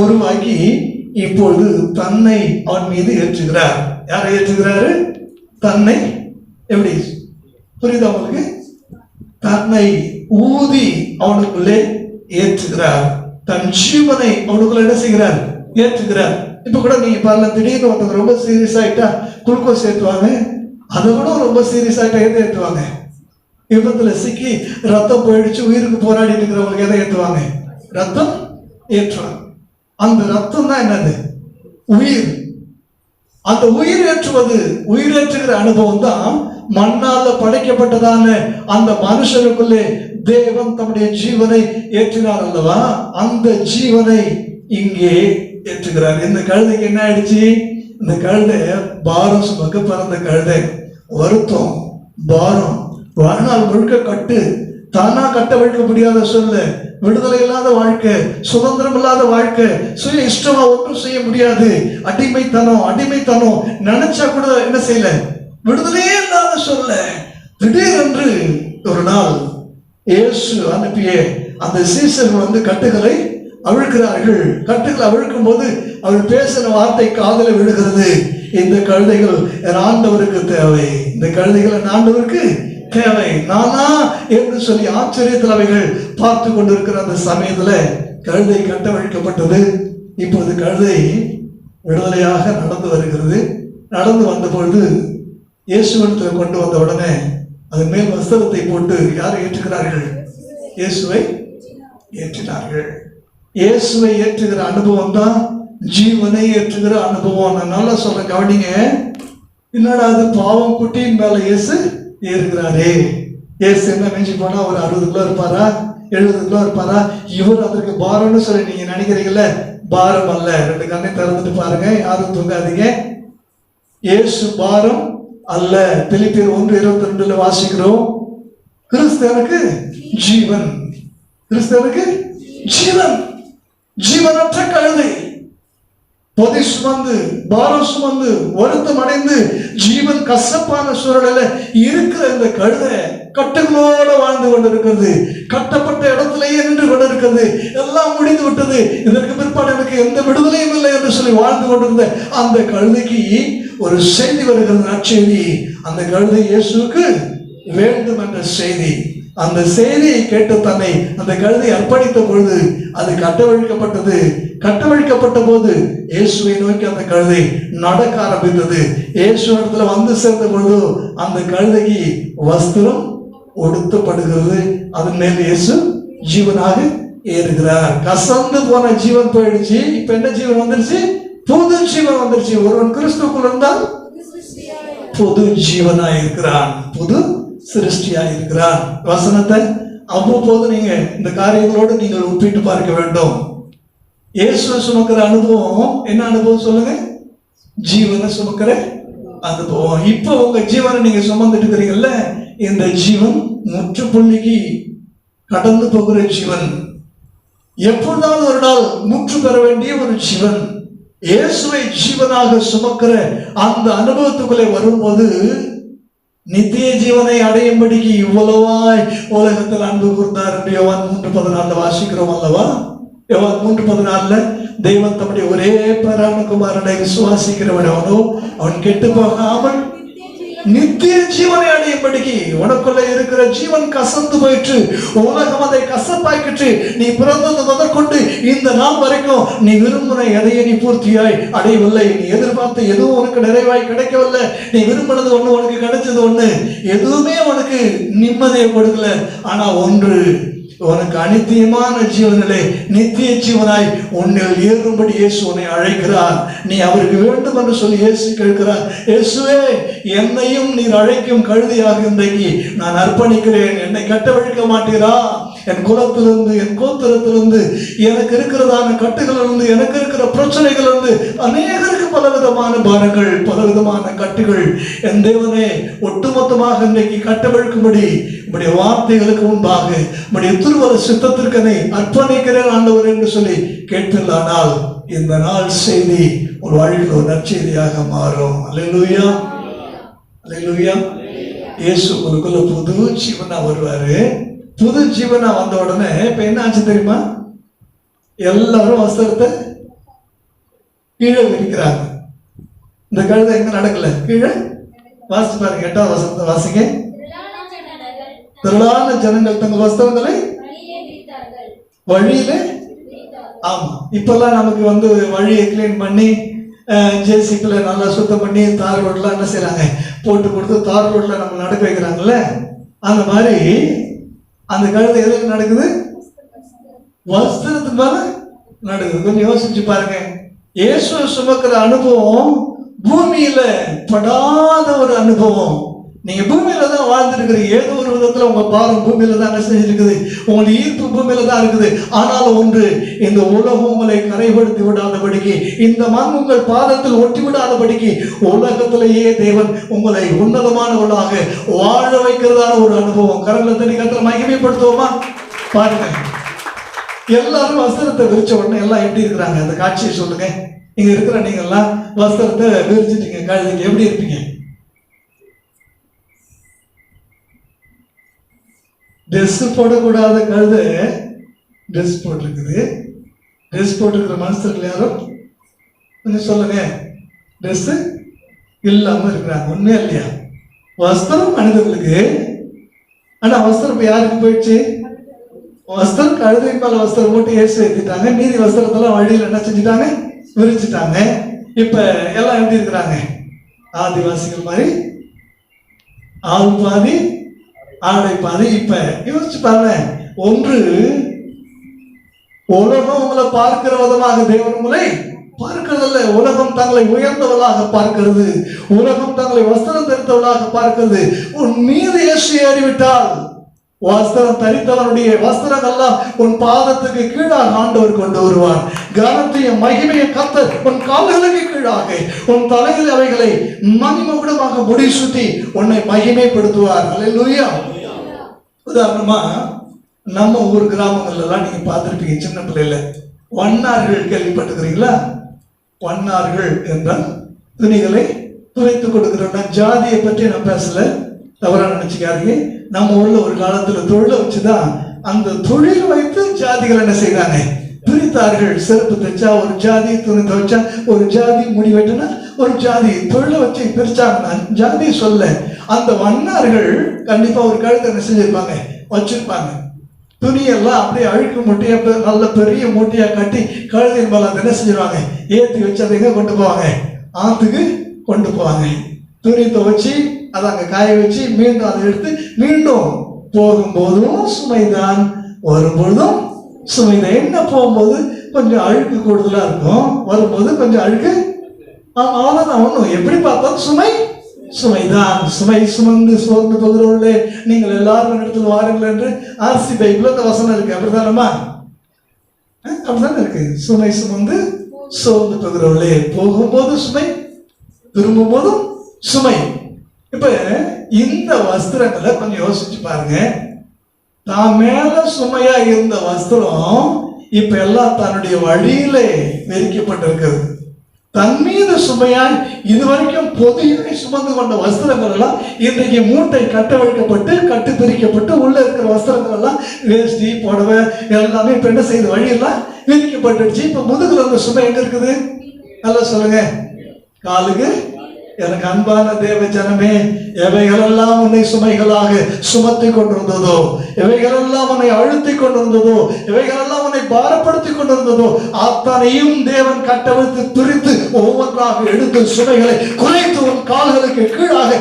உருவாக்கி இப்பொழுது தன்னை அவன் மீது ஏற்றுகிறார். யாரை ஏற்றுகிறாரு? தன்னை. எப்படி புரியுது அவங்களுக்கு? தன்னை ஊதி அவனுக்குள்ளே ஏற்றுகிறார். தன் ஜீவனை அவனுக்குள்ள என்ன செய்கிறார்? ஏற்றுகிறார். இப்ப கூட நீங்க பாருங்க, திடீர்னு ஒருத்தவங்க ரொம்ப சீரியஸ் ஆயிட்டா குளுக்கோஸ் ஏற்றுவாங்க. அதை விட ரொம்ப சீரியஸ் ஆயிட்டா எதை ஏற்றுவாங்க? விபத்துல சிக்கி ரத்தம் போயிடுச்சு, உயிருக்கு போராடிட்டு இருக்கிறவங்களுக்கு எதை ஏற்றுவாங்க? ரத்தம் ஏற்றுவாங்க. அந்த ரத்தம் தான் என்னது? உயிர். அந்த உயிர் ஏற்றுவது, உயிர் ஏற்றுகிற அனுபவம் தான் மண்ணால படைக்கப்பட்டதான அந்த மனுஷனுக்குள்ளே தேவன் தம்முடைய ஜீவனை ஏற்றினார் அல்லவா? அந்த ஜீவனை இங்கே ஏற்றுகிறார். இந்த கழுதைக்கு என்ன ஆயிடுச்சு? இந்த கழுதை பாரம் சுமக்க பிறந்த கழுதை. வருத்தம், பாரம், வாழ்நாள் முழுக்க கட்டு, தானா கட்டவிழ்க்க முடியாத சொல்ல, விடுதலை இல்லாத வாழ்க்கை, சுதந்திரம் இல்லாத வாழ்க்கை, சுய இஷ்டமா ஒன்றும் செய்ய முடியாது, அடிமைத்தனம் நினைச்சா கூட என்ன செய்யல, விடுதலையே இல்லாத சொல்ல. திடீரென்று ஒரு நாள் இயேசு அனுப்பிய அந்த சீசர்கள் வந்து கட்டுகளை அவிழ்க்கிறார்கள். கட்டுகளை அவிழ்க்கும் போது அவள் பேசின வார்த்தை காதல விழுகிறது. இந்த கழுதைகள் என் ஆண்டவருக்கு தேவை, இந்த கழுதைகள் என் ஆண்டவருக்கு தேவை, நானா என்று சொல்லி ஆச்சரியத்தில் அவைகள் பார்த்து கொண்டிருக்கிற அந்த சமயத்துல கழுதை கட்டவிழ்க்கப்பட்டது. இப்போது கழுதை விடுதலையாக நடந்து வருகிறது. நடந்து வந்த பொழுது இயேசுவிடத்தில் கொண்டு வந்த உடனே அதன் மேல் வஸ்திரத்தை போட்டு யாரை ஏற்றுகிறார்கள்? இயேசுவை ஏற்றினார்கள். இயேசுவை ஏற்றுகிற அனுபவம் தான் ஜீவனை ஏற்றுகிற அனுபவம். நான் நல்லா சொல்ல கவனிங்க. என்னடா அது பாவம் குட்டியின் மேல இயேசு ஏறுகிறாரே. இயேசு என்ன மிஞ்சி போனா ஒரு 60 கிலோ இருப்பாரா, 70 கிலோ இருப்பாரா? இவர் அதற்கு பாரம்னு சொல்லி நீங்க நினைக்கிறீங்கல்ல, பாரம் அல்ல. 2 கண்ணை திறந்துட்டு பாருங்க, யாரும் தூங்காதீங்க. இயேசு பாரம் அல்ல. பிலிப்பியர் 1:22 வாசிக்கிறோம். கிறிஸ்தவனுக்கு ஜீவன், கிறிஸ்தவனுக்கு ஜீவன். ஜீவனற்ற கழுதை பொதி சுமந்து, பாரம் சுமந்து, வருத்தம் அடைந்து, ஜீவன் கசப்பான சூழலில் இருக்கிற இந்த கழுதை கட்டுகளோட வாழ்ந்து கொண்டிருக்கிறது. கட்டப்பட்ட இடத்திலேயே நின்று கொண்டிருக்கிறது. எல்லாம் முடிந்து விட்டது, இதற்கு பிற்பாடு எனக்கு எந்த விடுதலையும் இல்லை என்று சொல்லி வாழ்ந்து கொண்டிருந்த அந்த கழுதைக்கு ஒரு செய்தி வருகிறது, நற்செய்தி. அந்த கழுதை இயேசுவுக்கு வேண்டும் என்ற செய்தி. அந்த செய்தியை கேட்டு தன்னை அந்த கழுதை அர்ப்பணித்த பொழுது அது கட்டவிழ்க்கப்பட்டது. கட்டவிழ்க்கப்பட்ட போது இயேசுவை நோக்கி அந்த கழுதை நடக்க ஆரம்பித்தது. இயேசு இடத்துல வந்து சேர்ந்த பொழுது அந்த கழுதைக்கு வஸ்திரம் உடுத்தப்படுகிறது. அதன் மேல் இயேசு ஜீவனாக ஏறுகிறார். கசந்து போன ஜீவன் போயிடுச்சு. இப்ப என்ன ஜீவன் வந்துருச்சு? புது ஜீவன் வந்துருச்சு. ஒருவன் கிறிஸ்துக்குள் இருந்தால் புது ஜீவனாய் இருக்கிறான், புது சிருஷ்டியாய் இருக்கிறான். வசனத்தை அவ்வப்போது நீங்க இந்த காரியங்களோடு நீங்கள் ஒப்பிட்டு பார்க்க வேண்டும். இயேசுவை சுமக்கிற அனுபவம் என்ன அனுபவம் சொல்லுங்க? ஜீவனை சுமக்கிற அனுபவம். இப்ப உங்க ஜீவனை நீங்க சுமந்துட்டு இருக்கிறீங்கல்ல, இந்த ஜீவன் முற்றுப்புள்ளிக்கு கடந்து போகிற ஜீவன். எப்பொழுதாவது ஒரு நாள் முற்று பெற வேண்டிய ஒரு ஜீவன். இயேசுவை ஜீவனாக சுமக்கிற அந்த அனுபவத்துக்குள்ளே வரும்போது நித்திய ஜீவனை அடையும்படிக்கு இவ்வளவாய் உலகத்தில் அன்பு கூர்ந்தார் என்று யோவான் 3:14 வாசிக்கிறோம் அல்லவா? யோவான் 3:14 தெய்வன் தம்முடைய ஒரே பேரான குமாரனை விசுவாசிக்கிறவனோ அவன் கெட்டு போகாமல் நித்திய ஜீவனை அடையும்படிக்கு. உனக்குள்ள இருக்கிற ஜீவன் கசந்து போயிற்று, உலகம் அதை கசப்பாக்கிட்டு, நீ பிறந்தது முதற்கொண்டு இந்த நாள் வரைக்கும் நீ விரும்பின எதையே நீ பூர்த்தியாய் அடையவில்லை. நீ எதிர்பார்த்த எதுவும் உனக்கு நிறைவாய் கிடைக்கவில்லை. நீ விரும்பினது ஒண்ணு, உனக்கு கிடைச்சது ஒண்ணு, எதுவுமே உனக்கு நிம்மதியை கொடுக்கல. ஆனா ஒன்று, உனக்கு அநித்தியமான ஜீவனிலே நித்திய ஜீவனாய் உன்னில் ஏறும்படி இயேசு உன்னை அழைக்கிறார். நீ அவருக்கு வேண்டும் என்று சொல்லி இயேசு கேட்கிறார். இயேசுவே, என்னையும் நீர் அழைக்கும் கழுதையாக இன்றைக்கு நான் அர்ப்பணிக்கிறேன். என்னை கட்டவிழ்க்க மாட்டீரா? என் குலத்திலிருந்து, என் கோத்திரத்திலிருந்து, எனக்கு இருக்கிறதான கட்டுகளிலிருந்து, எனக்கு இருக்கிற பிரச்சனைகளிலிருந்து அநேகருக்கு பலவிதமான பாரங்கள், பலவிதமான கட்டுகள். என் தேவனே, ஒட்டுமொத்தமாக இன்றைக்கு கட்டவிழ்க்கும்படி உம்முடைய வார்த்தைகளுக்கு முன்பாக உம்முடைய திருவர சித்தத்திற்கு என்னை அர்ப்பணிக்கிறேன் ஆண்டவர் என்று சொல்லி கேட்பில்லானால் இந்த நாள் செய்தி ஒரு வாழ்க்கையில் ஒரு நற்செய்தியாக மாறும். அல்லேலூயா, அல்லேலூயா. இயேசு உங்களுக்குள்ள புது ஜீவனா வருவாரு. புது ஜீவனா வந்த உடனே இப்ப என்ன ஆச்சு தெரியுமா? எல்லாரும் வஸ்திரத்தை கீழே விரிக்கிறாங்க. இந்த கழுதை எங்க நடக்கல, கீழே வாசிச்சு பாருங்க. 8வது வசனத்தை வாசிங்க. திரளான ஜனங்கள் தங்கள் வஸ்திரங்களை வழியில, ஆமா, இப்பெல்லாம் நமக்கு வந்து வழியை கிளீன் பண்ணி ஜேசிபில நல்லா சுத்தம் பண்ணி தார் ரோட்லாம் என்ன செய்யறாங்க, போட்டு கொடுத்து தார் ரோட்ல நம்ம நடக்க வைக்கிறாங்கல்ல. அந்த மாதிரி அந்த கழுதை எதுக்கு நடக்குது? வஸ்திரத்துக்கு மேல நடக்குது. கொஞ்சம் யோசிச்சு பாருங்க. இயேசு சுமக்கிற அனுபவம் பூமியில படாத ஒரு அனுபவம். நீங்க பூமியில தான் வாழ்ந்துருக்கிறீங்க. ஏதோ ஒரு விதத்துல உங்க பாரம் பூமியில தான் என்ன செஞ்சிருக்குது, உங்களுடைய ஈர்ப்பு பூமியில தான் இருக்குது. ஆனாலும் ஒன்று, இந்த உலகம் உங்களை கரைப்படுத்தி விடாதபடிக்கு, இந்த மண் உங்கள் பாதத்தில் ஒட்டி விடாதபடிக்கு உலகத்திலேயே தேவன் உங்களை உன்னதமானவர்களாக வாழ வைக்கிறதான ஒரு அனுபவம். கரங்களை தண்ணி கத்திர மகிமைப்படுத்துவோமா? பாருங்க, எல்லாரும் வஸ்திரத்தை விரிச்ச உடனே எல்லாம் எப்படி இருக்கிறாங்க? அந்த காட்சியை சொல்லுங்க. இங்க இருக்கிற நீங்க எல்லாம் வஸ்திரத்தை விரிச்சிட்டீங்க, கழுதைக்கு எப்படி இருப்பீங்க? ட்ரெஸ் போடக்கூடாத கழுதை ட்ரெஸ் போட்டிருக்குது. ட்ரெஸ் போட்டிருக்கிற மனுஷர்கள் யாரும் கொஞ்சம் சொல்லுங்க. ட்ரெஸ் இல்லாம இருக்கிறாங்க. உண்மையா இல்லையா? வஸ்திரம் மனிதர்களுக்கு, ஆனா வஸ்திரம் யாருக்கு போயிடுச்சு? வஸ்திரம் கழுதை மேல வஸ்திரம் போட்டு ஏசு ஏற்றிட்டாங்க. மீதி வஸ்திரத்தெல்லாம் வழியில் என்ன செஞ்சுட்டாங்க? விரிச்சுட்டாங்க. இப்ப எல்லாம் எப்படி இருக்கிறாங்க? ஆதிவாசிகள் மாதிரி ஆள் பாதி ஆடை பாதி. இப்ப யோசிச்சு பாருங்க. ஒன்று, உலகம் உங்களை பார்க்கிற விதமாக தேவன் உங்களை பார்க்கிறதில்ல. உலகம் தங்களை உயர்ந்தவளாக பார்க்கிறது. உலகம் தங்களை வஸ்திரம் தரித்தவளாக பார்க்கிறது. உன் மீது இயேசு ஏறிவிட்டால் வஸ்திரம் தரித்தவனுடைய வஸ்திரம் எல்லாம் உன் பாதத்துக்கு கீழாக ஆண்டவர் கொண்டு வருவார். கனத்தையும் மகிமையும் கர்த்தர் உன் கால்களுக்கு கீழாக, உன் தலையில் அவைகளை மணிமகுடமாக முடி சுத்தி உன்னை மகிமைப்படுத்துவார். அல்லேலூயா. உதாரணமா நம்ம ஊர் கிராமங்கள்ல எல்லாம் நீங்க பார்த்திருப்பீங்க, சின்ன பிள்ளைல வண்ணார்கள் கேள்விப்பட்டிருக்கிறீங்களா? வண்ணார்கள் என்றால் துணிகளை துவைத்து கொடுக்கிறோம். நான் ஜாதியை பற்றி நான் பேசல, தவறா நினைச்சுக்காதீங்க. நம்ம ஊர்ல ஒரு காலத்துல தொழிலை வச்சுதான் அந்த தொழில் வைத்து ஜாதிகள் என்ன செய்தாங்க? பிரித்தார்கள். செருப்பு தைச்சா ஒரு ஜாதி, துணி துவைச்சா ஒரு ஜாதி, முடி வெட்டினா ஒரு ஜாதி, தொழிலை வச்சு பிரிச்சாங்க. ஜாதி சொல்ல அந்த வண்ணார்கள் கண்டிப்பா ஒரு கழுத்தை என்ன செஞ்சிருப்பாங்க? வச்சிருப்பாங்க. துணியெல்லாம் அப்படியே அழுக்கு மூட்டையா நல்ல பெரிய மூட்டையா கட்டி கழுதையின் மேல அதை என்ன செஞ்சிருவாங்க, ஏற்றி வச்சு அதை எங்க கொண்டு போவாங்க, ஆத்துக்கு கொண்டு போவாங்க. துணி துவைச்சி அதை அங்கே காய வச்சு மீண்டும் அதை எடுத்து மீண்டும் போகும்போதும் சுமைதான், வரும்பொழுதும் சுமைதான். என்ன போகும்போது கொஞ்சம் அழுக்கு கூடுதலா இருக்கும், வரும்போது கொஞ்சம் அழுக்கு. அவ்வளவுதான். ஒன்றும் எப்படி பார்த்தாலும் சுமைதான். சுமை சுமந்து சோர்ந்து போகிறவர்களே நீங்கள் எல்லாரும் இடத்துல வாருங்கள் என்று ஆர்சி பைபிள் அந்த வசனம் இருக்கு. அப்படிதானம்மா? அப்படிதான் இருக்கு. சுமை சுமந்து சோர்ந்து போகிறவர்களே, போகும்போது சுமை, திரும்பும் போதும் சுமை. இப்ப இந்த வஸ்திரங்களை கொஞ்சம் யோசிச்சு பாருங்க. தான் மேல சுமையா இருந்த வஸ்திரம் இப்ப எல்லாம் தன்னுடைய வழியிலே விரிக்கப்பட்டிருக்கிறது. தன் மீது சுமையாய் இதுவரைக்கும் பொதியை சுமந்து கொண்ட வஸ்திரங்கள் எல்லாம் இன்றைக்கு மூட்டை கட்ட வைக்கப்பட்டு கட்டு பிரிக்கப்பட்டு உள்ள இருக்கிற வஸ்திரங்கள் எல்லாம் வேஷ்டி புடவை எல்லாமே இப்ப என்ன செய்யுது, வழியெல்லாம் விரிக்கப்பட்டுடுச்சு. இப்ப முதுகுல அந்த சுமை எங்க இருக்குது? நல்லா சொல்லுங்க. காலுக்கு. எனக்கு அன்பான தேவ ஜனமே, எவைகளெல்லாம் உன்னை சுமைகளாக சுமத்தி கொண்டிருந்ததோ, எவைகளெல்லாம் உன்னை அழுத்தி கொண்டிருந்ததோ, எவைகளெல்லாம் உன்னை பாரப்படுத்தி கொண்டிருந்ததோ அத்தனையும் தேவன் கட்டவிழ்த்து பிரித்து ஒவ்வொன்றாக எடுத்து சுமைகளை குறைத்து உன் கால்களுக்கு கீழாக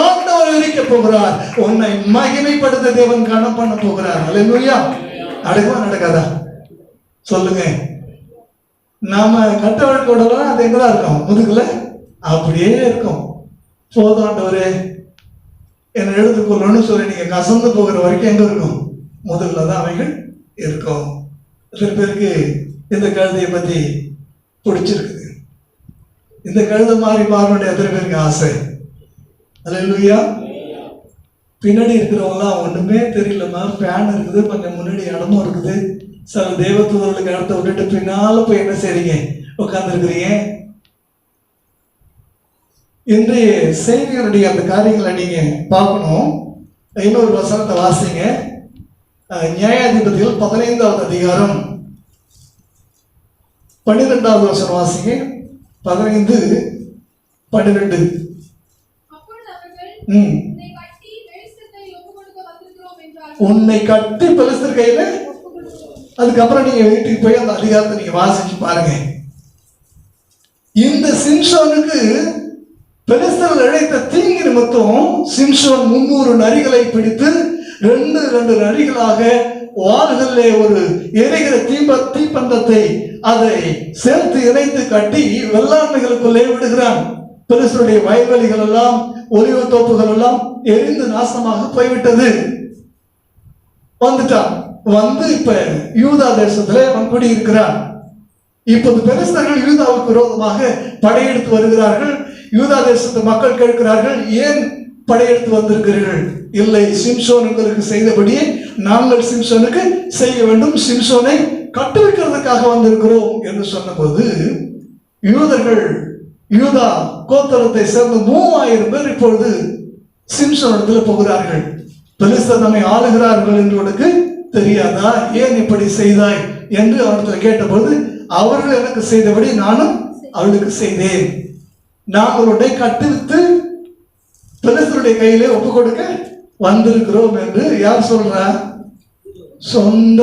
ஆண்டவர் விரிக்க போகிறார். உன்னை மகிமைப்படுத்த தேவன் கனம் பண்ண போகிறார். அல்லேலூயா. நடக்குமா நடக்காதா சொல்லுங்க. நாம கட்டவிழ்க்க அது எங்கதான் இருக்கும்? முதுகுல அப்படியே இருக்கும். போதும் ஆண்டவரே என்னை எடுத்துக்கொள்ளணும்னு சொல்லி நீங்க கசந்து போகிற வரைக்கும் எங்க இருக்கும்? முதுகுல தான் அவைகள் இருக்கும். சில பேருக்கு இந்த கழுதையை பத்தி பிடிச்சிருக்குது. இந்த கழுதை மாறணும் எத்தனை பேருக்கு ஆசை? அல்லேலூயா. பின்னாடி இருக்கிறவங்களாம் ஒண்ணுமே தெரியலமா, ஃபேன் இருக்குது, கொஞ்சம் முன்னாடி இடமும் இருக்குது. சில தேவதூதர்களுக்கு இடத்த விட்டுட்டு பின்னால போய் என்ன செய்றீங்க, உட்கார்ந்துருக்கிறீங்க. இன்றைய செய்திகளுடைய அந்த காரியங்களை நீங்க பார்க்கணும். இன்னொரு வசனத்தை வாசிங்க. நியாயாதிபதிகள் 15வது அதிகாரம் 12வது வசனம் வாசிங்க. 15:12. உன்னை கட்டி பெலிஸ்தர் கையில. அதுக்கப்புறம் நீங்க வீட்டுக்கு போய் அந்த அதிகாரத்தை நீங்க வாசிச்சு பாருங்க. இந்த சிம்சோனுக்கு பெலிஸ்தர்கள் இழைத்த தீங்கு நிமித்தம் சிம்சோன் 300 நரிகளை பிடித்து 2 நரிகளாக வாள்களிலே ஒரு எரிகிற தீப்பந்தத்தை அதை சேர்த்து இணைத்து கட்டி வெள்ளாண்மைகளுக்குள்ளே விடுகிறான். பெலிஸ்தருடைய வயல்வெளிகள் எல்லாம் ஒலிவ தோப்புகள் எல்லாம் எரிந்து நாசமாக போய்விட்டது. வந்துட்டான். வந்து இப்ப யூதா தேசத்திலே அவன் குடியிருக்கிறான். இப்போது பெலிஸ்தர்கள் யூதாவுக்கு விரோதமாக படையெடுத்து வருகிறார்கள். யூதா தேசத்து மக்கள் கேட்கிறார்கள், ஏன் படையெடுத்து வந்திருக்கிறீர்கள்? இல்லை, சிம்சோன் உங்களுக்கு செய்தபடியே நாங்கள் சிம்சோனுக்கு செய்ய வேண்டும், சிம்சோனை கட்டுவிக்கிறதுக்காக வந்திருக்கிறோம் என்று சொன்னபோது யூதர்கள், யூதா கோத்திரத்தை சேர்ந்த 3000 பேர் இப்பொழுது சிம்சோனிடத்துல போகிறார்கள். பெலிஸ்தர் நம்மை ஆளுகிறார்கள் என்று உனக்கு தெரியாதா? ஏன் இப்படி செய்தாய் என்று அவரிடத்துல கேட்டபோது, அவர்கள் எனக்கு செய்தபடி நானும் அவளுக்கு செய்தேன். நாங்களுடைய கட்டுவித்து பெலிஸ்தருடைய கையிலே ஒப்பு கொடுக்க வந்திருக்கிறோம் என்று யார் சொல்றா? சொந்த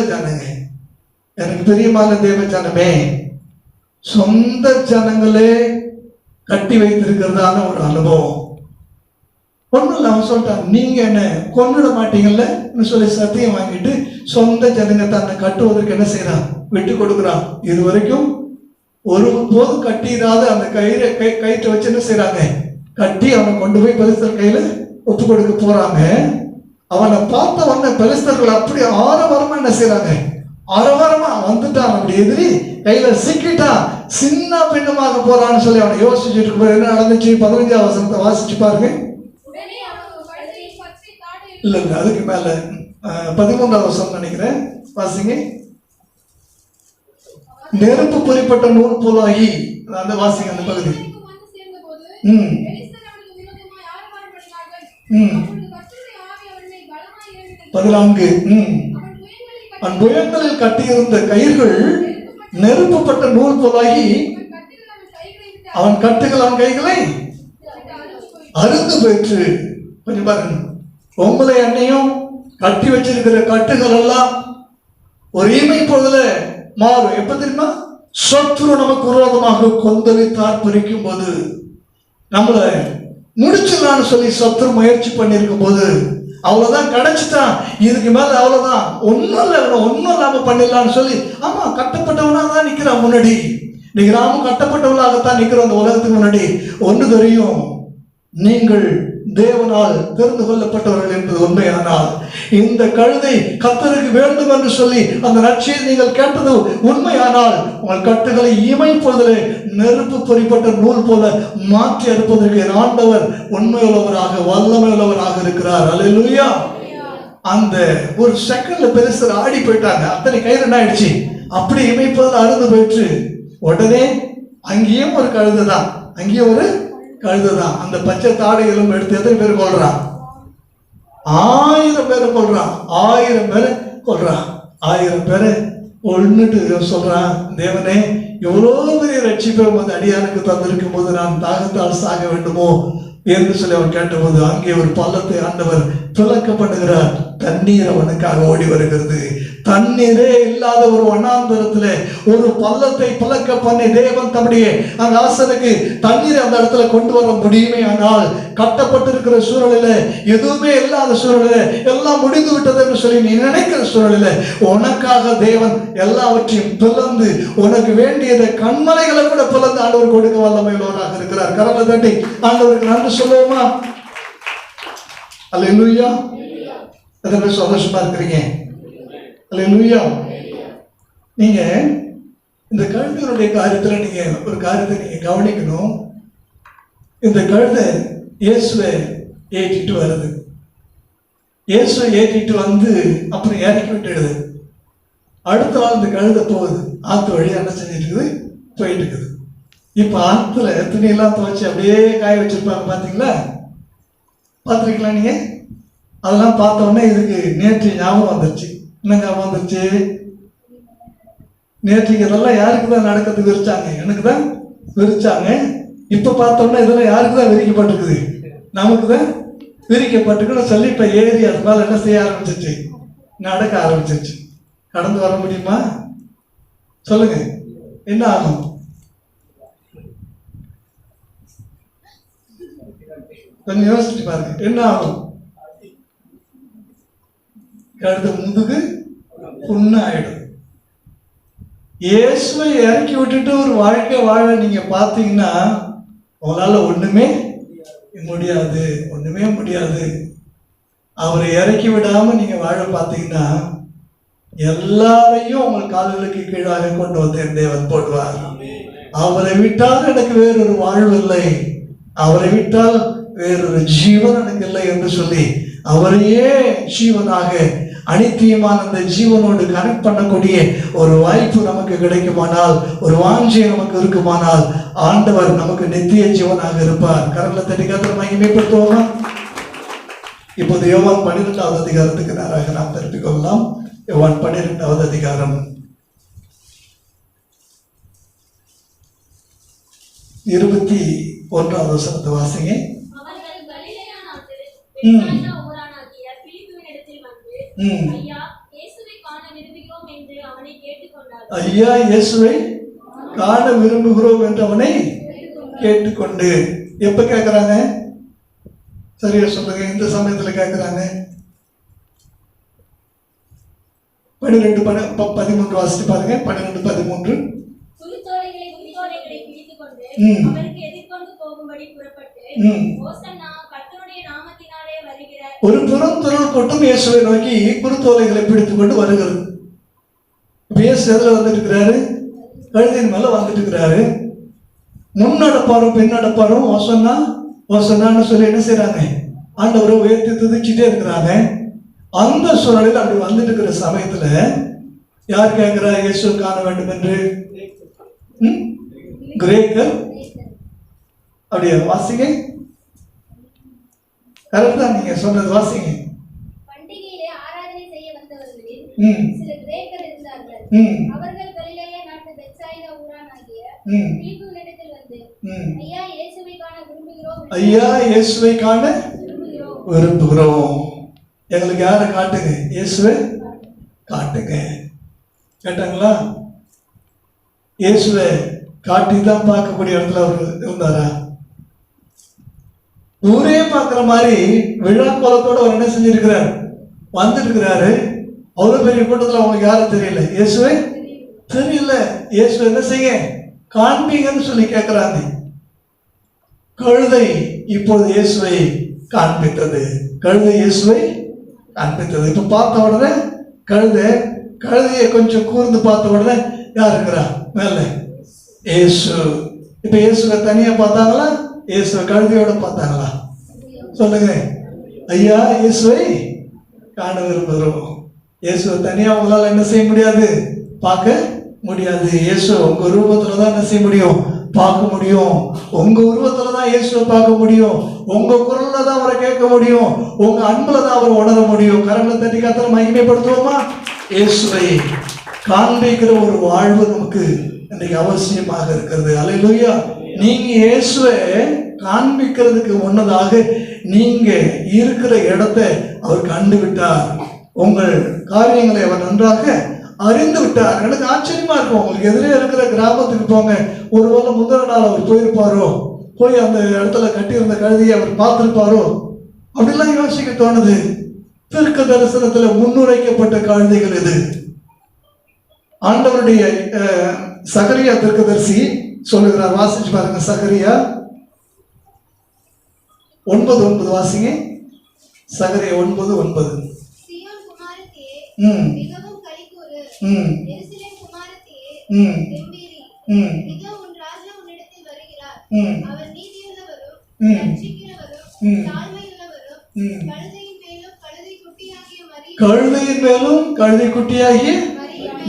ஜனங்க. எனக்கு பிரியமான தேவ ஜனமே, சொந்த ஜனங்களே கட்டி வைத்திருக்கிறதான ஒரு அனுபவம். ஒன்றும் இல்லை, அவன் சொல்லிட்டான், நீங்க என்ன கொன்னுட மாட்டீங்கல்ல சொல்லி சத்தியம் வாங்கிட்டு சொந்த ஜனங்க தன்னை கட்டுவதற்கு என்ன செய்யறான்? விட்டு கொடுக்குறான். இது வரைக்கும் ஒரு போது கட்டிடாத அந்த கயிற்றை வச்சு என்ன செய்யறாங்க? கட்டி அவனை கொண்டு போய் பெலிஸ்தர் கையில ஒப்பு கொடுக்க போறாங்க. அவனை பார்த்த உடனே பெலிஸ்தர்கள் அப்படி ஆரவாரமா என்ன செய்யறாங்க? ஆரவாரமா வந்துட்டான். அப்படி எதிரி கையில சிக்கிட்டான். சின்ன பின்னமாக போறான்னு சொல்லி அவனை யோசிச்சுட்டு இருக்கும். என்ன நடந்துச்சு? 15வது வசனத்தை வாசிச்சு பாருங்க. இல்ல அதுக்கு மேல 13வது வசனம் நினைக்கிறேன், வாசிங்க. நெருப்பு பொறிப்பட்ட நூல் போலாகி, அந்த வாசிங்க அந்த பகுதி. 14. அவன் புயங்களில் கட்டியிருந்த கயிர்கள் நெருப்புப்பட்ட நூல் போலாகி அவன் கட்டுகள் அவன் கைகளை அறுந்து போயிற்று. கொஞ்சம் பாருங்க, உங்களை என்னையும் கட்டி வச்சிருக்கிற கட்டுகள் எல்லாம் ஒரு இமைப்பொழுதுல மாறும். எப்ப தெரியுமா? சத்துரு நமக்கு விரோதமாக கொந்தளித்தார் பறிக்கும் போது, நம்மளை முடிச்சிடலான்னு சொல்லி சத்துரு முயற்சி பண்ணிருக்கும் போது, அவ்வளவுதான் கிடைச்சிட்டான், இதுக்கு மேல அவ்வளவுதான், ஒன்னும் இல்லாம பண்ணிடலான்னு சொல்லி, ஆமா கட்டப்பட்டவனா தான் நிக்கிறான் முன்னாடி. இன்னைக்கு நாமும் கட்டப்பட்டவனாகத்தான் நிக்கிறோம் அந்த உலகத்துக்கு முன்னாடி. ஒன்று தெரியும், நீங்கள் தேவனால் தெரிந்து கொள்ளப்பட்டவர்கள் என்பது உண்மையானால், இந்த கழுதை கர்த்தருக்கு வேண்டும் என்று சொல்லி அந்த நற்செய்தியை நீங்கள் கேட்டது உண்மையானால், உங்கள் கட்டுகளை இமைப்பொழுதிலே நெருப்பு பொறிப்பட்ட நூல் போல மாற்றி எடுப்பதற்கு ஆண்டவர் உண்மையுள்ளவராக வல்லமையுள்ளவராக இருக்கிறார். அல்லேலூயா. அந்த ஒரு செகண்ட்ல பெருசர் ஆடி போயிட்டாங்க. அத்தனை கயிறு என்ன ஆயிடுச்சு, அப்படி இமைப்பதில் அறுந்து போயிட்டு, உடனே அங்கேயும் ஒரு கழுதைதான், அங்கேயும் ஒரு கழுதைதான். அந்த பச்சை தாடைகளும் எடுத்து எத்தனை பேர் கொள்றான்? 1000 பேரை கொள்றான். 1000 பேரை கொள்றான். 1000 பேரை கொன்னுட்டு சொல்றான், தேவனே எவ்வளவு பெரிய ரட்சிப்பை போது அடியானுக்கு தந்திருக்கும் போது நான் தாகத்தால் சாக வேண்டுமோ என்று சொல்லி அவர் கேட்டபோது, அங்கே ஒரு பள்ளத்தை ஆண்டவர் பிளக்க பண்ணுகிறார். தண்ணீர் அவனுக்காக ஓடி வருகிறது. தண்ணீரே இல்லாத ஒரு வனாந்தரத்துல ஒரு பள்ளத்தை பிளக்க பண்ணி தேவன் தம்முடைய அந்த ஆசனுக்கு தண்ணீரை அந்த இடத்துல கொண்டு வர முடியுமே. ஆனால் கட்டப்பட்டிருக்கிற சூழலில, எதுவுமே இல்லாத சூழலில, எல்லாம் முடிந்து விட்டது என்று சொல்லி நீ நினைக்கிற சூழலில, உனக்காக தேவன் எல்லாவற்றையும் பிளந்து உனக்கு வேண்டியதை கண்மலைகளை கூட பிளந்து ஆண்டவர் கொடுக்க வல்லமையுள்ளவராக இருக்கிறார். கரங்களை தட்டி ஆண்டவருக்கு நன்றி சொல்லுவோமா? அல்லேலூயா. எத்தனை பேர் சந்தோஷமா இருக்கிறீங்க? அல்லேலூயா. நீங்க இந்த கழுதையினுடைய காரியத்துல நீங்க ஒரு காரியத்தை நீங்க கவனிக்கணும். இந்த கழுதை இயேசுவை ஏற்றிட்டு வருது. இயேசுவை ஏற்றிட்டு வந்து அப்புறம் இறக்கி விட்டுடுது. அடுத்த நாள் இந்த கழுதை போகுது. ஆத்து வழியா என்ன செஞ்சுட்டு இருக்குது? போயிட்டு இருக்குது. இப்ப ஆத்துல துணியெல்லாம் துவைச்சு அப்படியே காய வச்சிருப்பாங்க, பாத்தீங்களா? பார்த்துருக்கலாம் நீங்க? அதெல்லாம் பார்த்த உடனே இதுக்கு நேற்று ஞாபகம் வந்துருச்சு. என்ன ஞாபகம் வந்துருச்சு? நேற்றுக்கு இதெல்லாம் யாருக்கு தான் நடக்கிறதுக்கு விரிச்சாங்க? எனக்கு தான் விரிச்சாங்க. இப்ப பார்த்தோம்னா இதெல்லாம் யாருக்கு தான் விரிக்கப்பட்டிருக்குது? நமக்கு தான் விரிக்கப்பட்டிருக்குன்னு சொல்லி இப்ப ஏறி அது மேல என்ன செய்ய ஆரம்பிச்சிருச்சு? நடக்க ஆரம்பிச்சிருச்சு. கடந்து வர முடியுமா? சொல்லுங்க, என்ன ஆகும்? கொஞ்சம் யோசிச்சு பாருங்க, என்ன ஆகும்? கழுத முதுகு புண்ணு ஆயிடும். இயேசுவை இறக்கி விட்டுட்டு ஒரு வாழ்க்கை வாழ நீங்க பாத்தீங்கன்னா உங்களால ஒண்ணுமே முடியாது, ஒண்ணுமே முடியாது. அவரை இறக்கி விடாம நீங்க வாழ பார்த்தீங்கன்னா எல்லாரையும் உங்கள் கால்களுக்கு கீழாக கொண்டு வந்து தேவன் போடுவார். அவரை விட்டால் எனக்கு வேறொரு வாழ்வு இல்லை, அவரை விட்டால் வேறொரு ஜீவன் எனக்கு இல்லை என்று சொல்லி அவரையே ஜீவனாக அனித்தியமான அந்த ஜீவனோடு கனெக்ட் பண்ணக்கூடிய ஒரு வாய்ப்பு நமக்கு கிடைக்குமானால், ஒரு வாஞ்சை நமக்கு இருக்குமானால், ஆண்டவர் நமக்கு நித்திய ஜீவனாக இருப்பார். கரங்களை தட்டி கர்த்தரை மகிமைப்படுத்துவோமா? இப்போது யோவான் 12வது அதிகாரத்துக்கு நேராக நாம் திருப்பிக் கொள்ளலாம். யோவான் 12வது அதிகாரம் 21வது வசனத்தை வாசிங்க. ஐயா இயேசுவை காண விரும்புகிறோம் என்று அவனை கேட்டுக்கொண்டு. எப்ப கேட்கிறாங்க? சரியா சொல்லுங்க, இந்த சமயத்துல கேட்கிறாங்க. 12:13 வாசித்து பாருங்க. 12:13. ஒரு புறம் திரள் கூட்டம் இயேசுவை நோக்கி குருத்தோலைகளை பிடித்துக் கொண்டு வருகிறது. இயேசு எதுல வந்துட்டு இருக்கிறாரு? கழுதையின் மேல வந்துட்டு இருக்கிறாரு. முன்னடப்பாரும் பின்னடப்பாரும் ஓசன்னா ஓசன்னான்னு சொல்லி என்ன செய்யறாங்க? ஆண்டவரை உயர்த்தி துதிச்சுட்டே இருக்கிறாங்க. அந்த சூழலில் அப்படி வந்துட்டு இருக்கிற சமயத்துல யார் கேட்கிறா இயேசு காண வேண்டும் என்று? கிரேக்கர். அப்படியே வாசிங்க. கரெக்டா நீங்க சொன்னது வாசிங்க. பண்டிகையிலே ஆராதனை செய்ய வந்தவர்களில் சில கிரேக்கர் இருந்தார்கள். அவர்கள் கலிலேயா நாட்டு பெத்சாயிதா ஊரானாகிய பிலிப்புவினிடத்தில் வந்து, ஐயா இயேசுவை காண விரும்புகிறோம். ஐயா இயேசுவை காண விரும்புகிறோம். எங்களுக்கு யாரை காட்டுங்க? இயேசுவை காட்டுங்க. கேட்டாங்களா? இயேசுவை காட்டி தான் பார்க்கக்கூடிய இடத்துல அவர் இருந்தாரா? ஊரே பார்க்குற மாதிரி விழா கோலத்தோட அவர் என்ன செஞ்சிருக்கிறார்? வந்துட்டு இருக்கிறாரு. அவ்வளோ பெரிய கூட்டத்தில் அவங்களுக்கு யாரும் தெரியல, இயேசுவே தெரியல. இயேசு என்ன செய்ய காண்பீங்கன்னு சொல்லி கேட்கிறாங்க. கழுதை இப்போது இயேசுவை காண்பித்தது. கழுதை இயேசுவை காண்பித்தது. இப்ப பார்த்த உடனே கழுதையை கொஞ்சம் கூர்ந்து பார்த்த உடனே யார் இருக்கிறா மேல? இயேசு. இப்ப இயேசுவை தனியா பார்த்தாங்களா? இயேசுவை கழுதையோட பார்த்தாங்களா? சொல்லுங்க. ஐயா, இயேசுவை காண விரும்புகிறோம். இயேசுவை தனியா உங்களால என்ன செய்ய முடியாது? பார்க்க முடியாது. இயேசு உங்க ரூபத்துல தான் என்ன செய்ய முடியும்? பார்க்க முடியும். உங்க உருவத்துல தான் இயேசுவை பார்க்க முடியும். உங்க குரல்ல தான் அவரை கேட்க முடியும். உங்க அன்புல தான் அவரை உணர முடியும். கரங்களை தட்டி கர்த்தரை மகிமைப்படுத்துவோமா? இயேசுவை காண்பிக்கிற ஒரு வாழ்வு நமக்கு இன்னைக்கு அவசியமாக இருக்கிறது. அல்லேலூயா. நீங்க இயேசுவை காண்பிக்கிறதுக்கு முன்னதாக நீங்க இருக்கிற இடத்தை அவர் கண்டு விட்டார். உங்கள் காரியங்களை அவர் நன்றாக அறிந்து விட்டார். எனக்கு ஆச்சரியமா இருக்கும். உங்களுக்கு எதிரே இருக்கிற கிராமத்துக்கு போங்க. ஒருவேளை முந்தின நாள் அவர் போயிருப்பாரோ, போய் அந்த இடத்துல கட்டியிருந்த கழுதியை அவர் பார்த்திருப்பாரோ, அப்படிலாம் யோசிக்க தோணுது. தீர்க்க தரிசனத்துல முன்னுரைக்கப்பட்ட கழுதைகள் இது. ஆண்டவருடைய சகரியா தீர்க்கதரிசி சொல்லுகிறார். வாசிச்சு பாருங்க. சகரியா 9:9 வாசிங்க. சகரியா 9:9. சீயோன் குமாரத்தியே, ம் மிகவும் களிகூரு. ம் எருசலேம் குமாரத்தியே, ம் கெம்பீரி. ம் இதோ உன் ராஜா உன்னிடத்தில் வருகிறார். ம் அவர் நீதியுள்ளவரும், ம் ரட்சிக்கிறவரும், தாழ்மையுள்ளவரும், ம் கழுதையின் மேலும் கழுதை குட்டியாகிய கழுதையின் மேலும் கழுதை குட்டியாகிய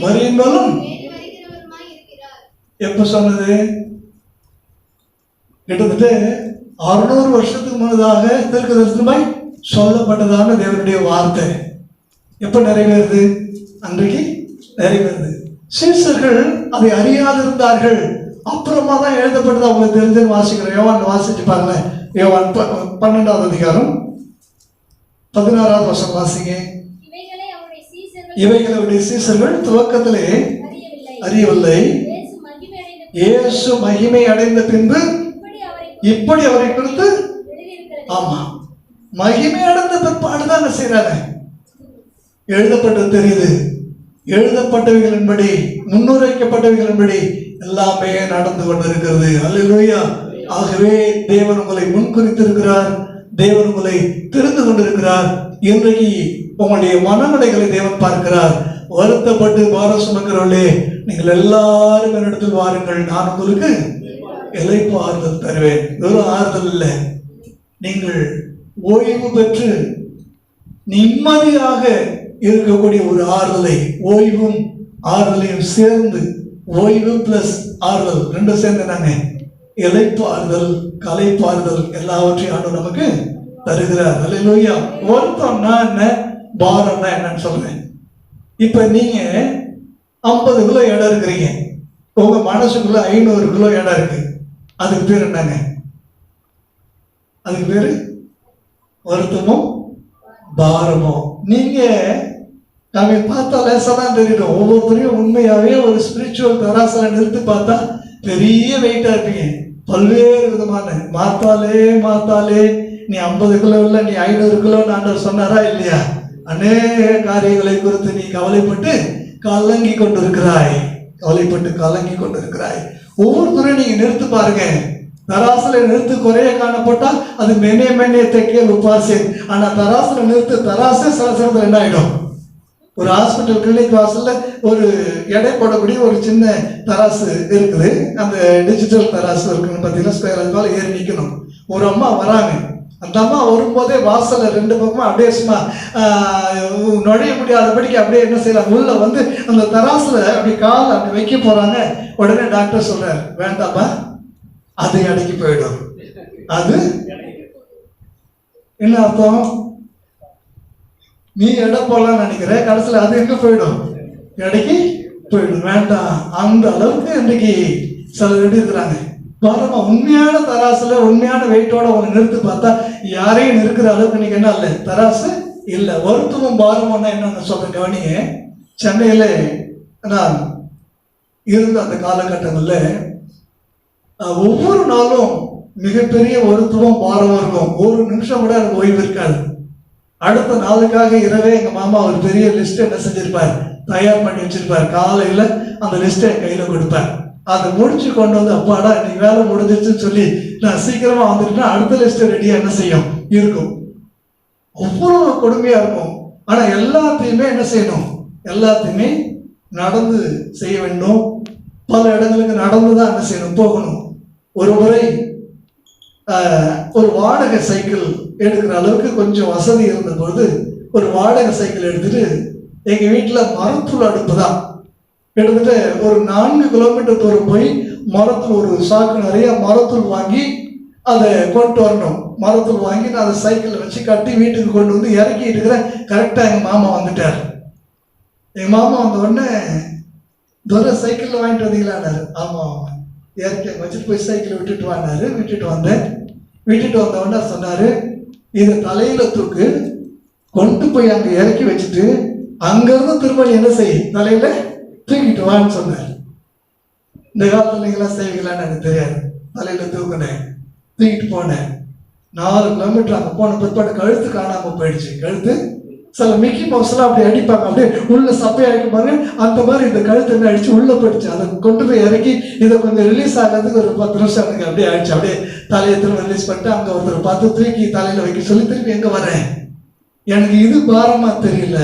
மரியின் மேலும் ஏறி வருகிறவருமாய் இருக்கிறார். எப்ப சொன்னது? கிட்டத்தட்ட 600 வருஷத்துக்கு முன்னதாக தீர்க்க தரிசனமாய் சொல்லப்பட்டதான தேவனுடைய வார்த்தை எப்ப நிறைவேறுது? அன்றைக்கு நிறைவேறுது. சீசர்கள் அதை அறியாதிருந்தார்கள். அப்புறமா தான் எழுதப்பட்டது. அவங்களுக்கு தெரிஞ்சு வாசிக்கிறோம். யோவான் வாசிச்சு பாருங்க. யோவான் 12வது அதிகாரம் 16வது வசனம் வாசிங்க. இவைகளை அவருடைய சீசர்கள் துவக்கத்திலே அறியவில்லை. இயேசு மகிமை அடைந்த பின்பு இப்படி அவரை குறித்து, ஆமா, மகிமை அடைந்த பிற்பாடுதான் என்ன செய்யறாங்க? எழுதப்பட்டது தெரியுது. எழுதப்பட்டவைகளின்படி, முன்னுரைக்கப்பட்டவைகளின்படி எல்லாமே நடந்து கொண்டிருக்கிறது. அல்லேலூயா. ஆகவே தேவன் உங்களை முன்குறித்திருக்கிறார். தேவன் உங்களை தெரிந்து கொண்டிருக்கிறார். இன்றைக்கு உங்களுடைய மனநிலைகளை தேவன் பார்க்கிறார். வருத்தப்பட்டு பாரம் சுமக்கிறவர்களே, நீங்கள் எல்லாரும் என்னிடத்தில் வாருங்கள், நான் உங்களுக்கு இளைப்பு ஆறுதல் தருவேன். வெறும் ஆறுதல் இல்லை, நீங்கள் ஓய்வு பெற்று நிம்மதியாக இருக்கக்கூடிய ஒரு ஆறுதலை, ஓய்வும் ஆறுதலையும் சேர்ந்து, ஓய்வு பிளஸ் ஆறுதல் ரெண்டும் சேர்ந்து நாங்க இளைப்பு ஆறுதல், களைப்பு ஆறுதல் எல்லாவற்றையும் ஆண்டு நமக்கு தருகிறார். அல்லேலூயா. வருத்தம்னா என்ன, பாரம்னா என்னன்னு சொல்றேன். இப்ப நீங்க 50 கிலோ எடை இருக்கிறீங்க, உங்க மனசுக்குள்ள 500 கிலோ எடை இருக்கு. அதுக்கு பேர் என்னங்க? அதுக்கு பேரு வருத்தமோ பாரமோ. நீங்க நாம பார்த்தா லேசா தான் தெரியும். ஒவ்வொருத்தரையும் உண்மையாவே ஒரு ஸ்பிரிச்சுவல் தராசல நிறுத்தி பார்த்தா பெரிய வெயிட்டா இருப்பீங்க. பல்வேறு விதமான மாத்தாலே நீ 50 கிலோ இல்லை, நீ 500 கிலோன்னு ஆண்டவர் சொன்னாரா இல்லையா? அநேக காரியங்களை குறித்து நீ கவலைப்பட்டு கலங்கி கொண்டிருக்கிறாய். ஒவ்வொருத்தரையும் நீங்க நிறுத்து பாருங்க. தராசுல நிறுத்து குறைய காணப்பட்டா அது மெனே தைக்க உபாசே. ஆனா தராசுல நிறுத்து, தராசே சில சமயத்தில் என்ன ஆயிடும்? ஒரு ஹாஸ்பிட்டல் கிளினிக் வாசல்ல ஒரு எடை போடக்கூடிய ஒரு சின்ன தராசு இருக்குது. அந்த டிஜிட்டல் தராசு இருக்குன்னு பார்த்தீங்கன்னா ஸ்கொயர், அது மேலே ஏறி நிற்கணும். ஒரு அம்மா வராங்க. அந்த அம்மா வரும்போதே வாசல்ல 2 பக்கமும் அப்படியே சும்மா நுழைய முடியாதபடிக்கு அப்படியே என்ன செய்யறாங்க, உள்ள வந்து அந்த தராசுல அப்படி கால் அப்படி வைக்க போறாங்க. உடனே டாக்டர் சொல்றாரு, வேண்டாப்பா, அது அடக்கி போயிடும். அது என்ன அர்த்தம்? நீ எடை போடலாம்னு நினைக்கிற, கடைசியில் அது எங்க போயிடும்? எடைக்கு போயிடும். வேண்டாம். அந்த அளவுக்கு இன்னைக்கு சிலர் எப்படி இருக்கிறாங்க பாருமா. உண்மையான தராசுல உண்மையான வெயிட்டோட உன்னை நிறுத்து பார்த்தா யாரையும் நிற்கிற அளவுக்கு இன்னைக்கு என்ன இல்லை, தராசு இல்லை. வருத்தமும் பாரமும்னா என்னன்னு சொல்றேன் கவனிங்க. சென்னையில நான் இருந்த அந்த காலகட்டங்களில் ஒவ்வொரு நாளும் மிகப்பெரிய வருத்தமும் பாரமும் இருக்கும். ஒரு நிமிஷம் கூட எனக்கு ஓய்வு இருக்காது. அடுத்த நாளுக்காக இரவே எங்க மாமா ஒரு பெரிய லிஸ்ட் என்ன செஞ்சிருப்பார், தயார் பண்ணி வச்சிருப்பார். காலையில அந்த லிஸ்ட்டை என் கையில கொடுப்பார். அதை முடிச்சு கொண்டு வந்து அப்பாடா இன்னைக்கு வேலை முடிஞ்சிருச்சுன்னு சொல்லி நான் சீக்கிரமா வந்துட்டுனா அடுத்த லிஸ்ட் ரெடியா என்ன செய்யும் இருக்கும். அவ்வளவு கொடுமையா இருக்கும். ஆனா எல்லாத்தையுமே என்ன செய்யணும், எல்லாத்தையுமே நடந்து செய்ய வேண்டும். பல இடங்களுக்கு நடந்துதான் என்ன செய்யணும், போகணும். ஒரு முறை ஒரு வாடகை சைக்கிள் எடுக்கிற அளவுக்கு கொஞ்சம் வசதி இருந்த பொழுது ஒரு வாடகை சைக்கிள் எடுத்துட்டு எங்க வீட்டுல மரத்தூள் அடுப்பு தான் எடுத்துட்டு ஒரு 4 கிலோமீட்டர் தூரம் போய் மரத்தூள் ஒரு சாக்கு நிறைய மரத்தூள் வாங்கி அதை கொண்டு வரணும். மரத்தூள் வாங்கி நான் அதை சைக்கிள் வச்சு கட்டி வீட்டுக்கு கொண்டு வந்து இறக்கிட்டு இருக்கிறேன். கரெக்டா எங்க மாமா வந்துட்டார். எங்க மாமா வந்த உடனே துரை சைக்கிள் வாங்கிட்டு வந்தீங்களான்னாரு. ஆமா இறக்கி வச்சுட்டு போய் சைக்கிள் விட்டுட்டு வாங்கினாரு. விட்டுட்டு வந்தேன். விட்டுட்டு வந்த உடனே சொன்னாரு, இதை தலையில தூக்கு, கொண்டு போய் அங்க இறக்கி வச்சுட்டு அங்கிருந்து திரும்ப என்ன செய், தலையில தூக்கிட்டு வான்னு சொன்னார். இந்த காலத்துல நீங்களாம் செய்வீங்களான்னு எனக்கு தெரியாது. தலையில தூக்குனேன், தூக்கிட்டு போனேன். 4 கிலோமீட்டர் அங்கே போன பிற்பாடு கழுத்து காணாம போயிடுச்சு. கழுத்து சில மிக்கி மவுஸ்லாம் அப்படி அடிப்பாங்க, அப்படியே உள்ள சப்பையாக்கி பாருங்க, அந்த மாதிரி இந்த கழுத்து என்ன அடிச்சு உள்ள போயிடுச்சு. அதை கொண்டு போய் இறக்கி இதை கொஞ்சம் ரிலீஸ் ஆகிறதுக்கு ஒரு 10 நிமிஷம் எனக்கு அப்படியே ஆயிடுச்சு. அப்படியே தலையை திரும்ப ரிலீஸ் பண்ணிட்டு அங்கே ஒருத்தர் பார்த்து தூக்கி தலையில வைக்க சொல்லி திருப்பி எங்க வரேன். எனக்கு இது பாரமா தெரியல,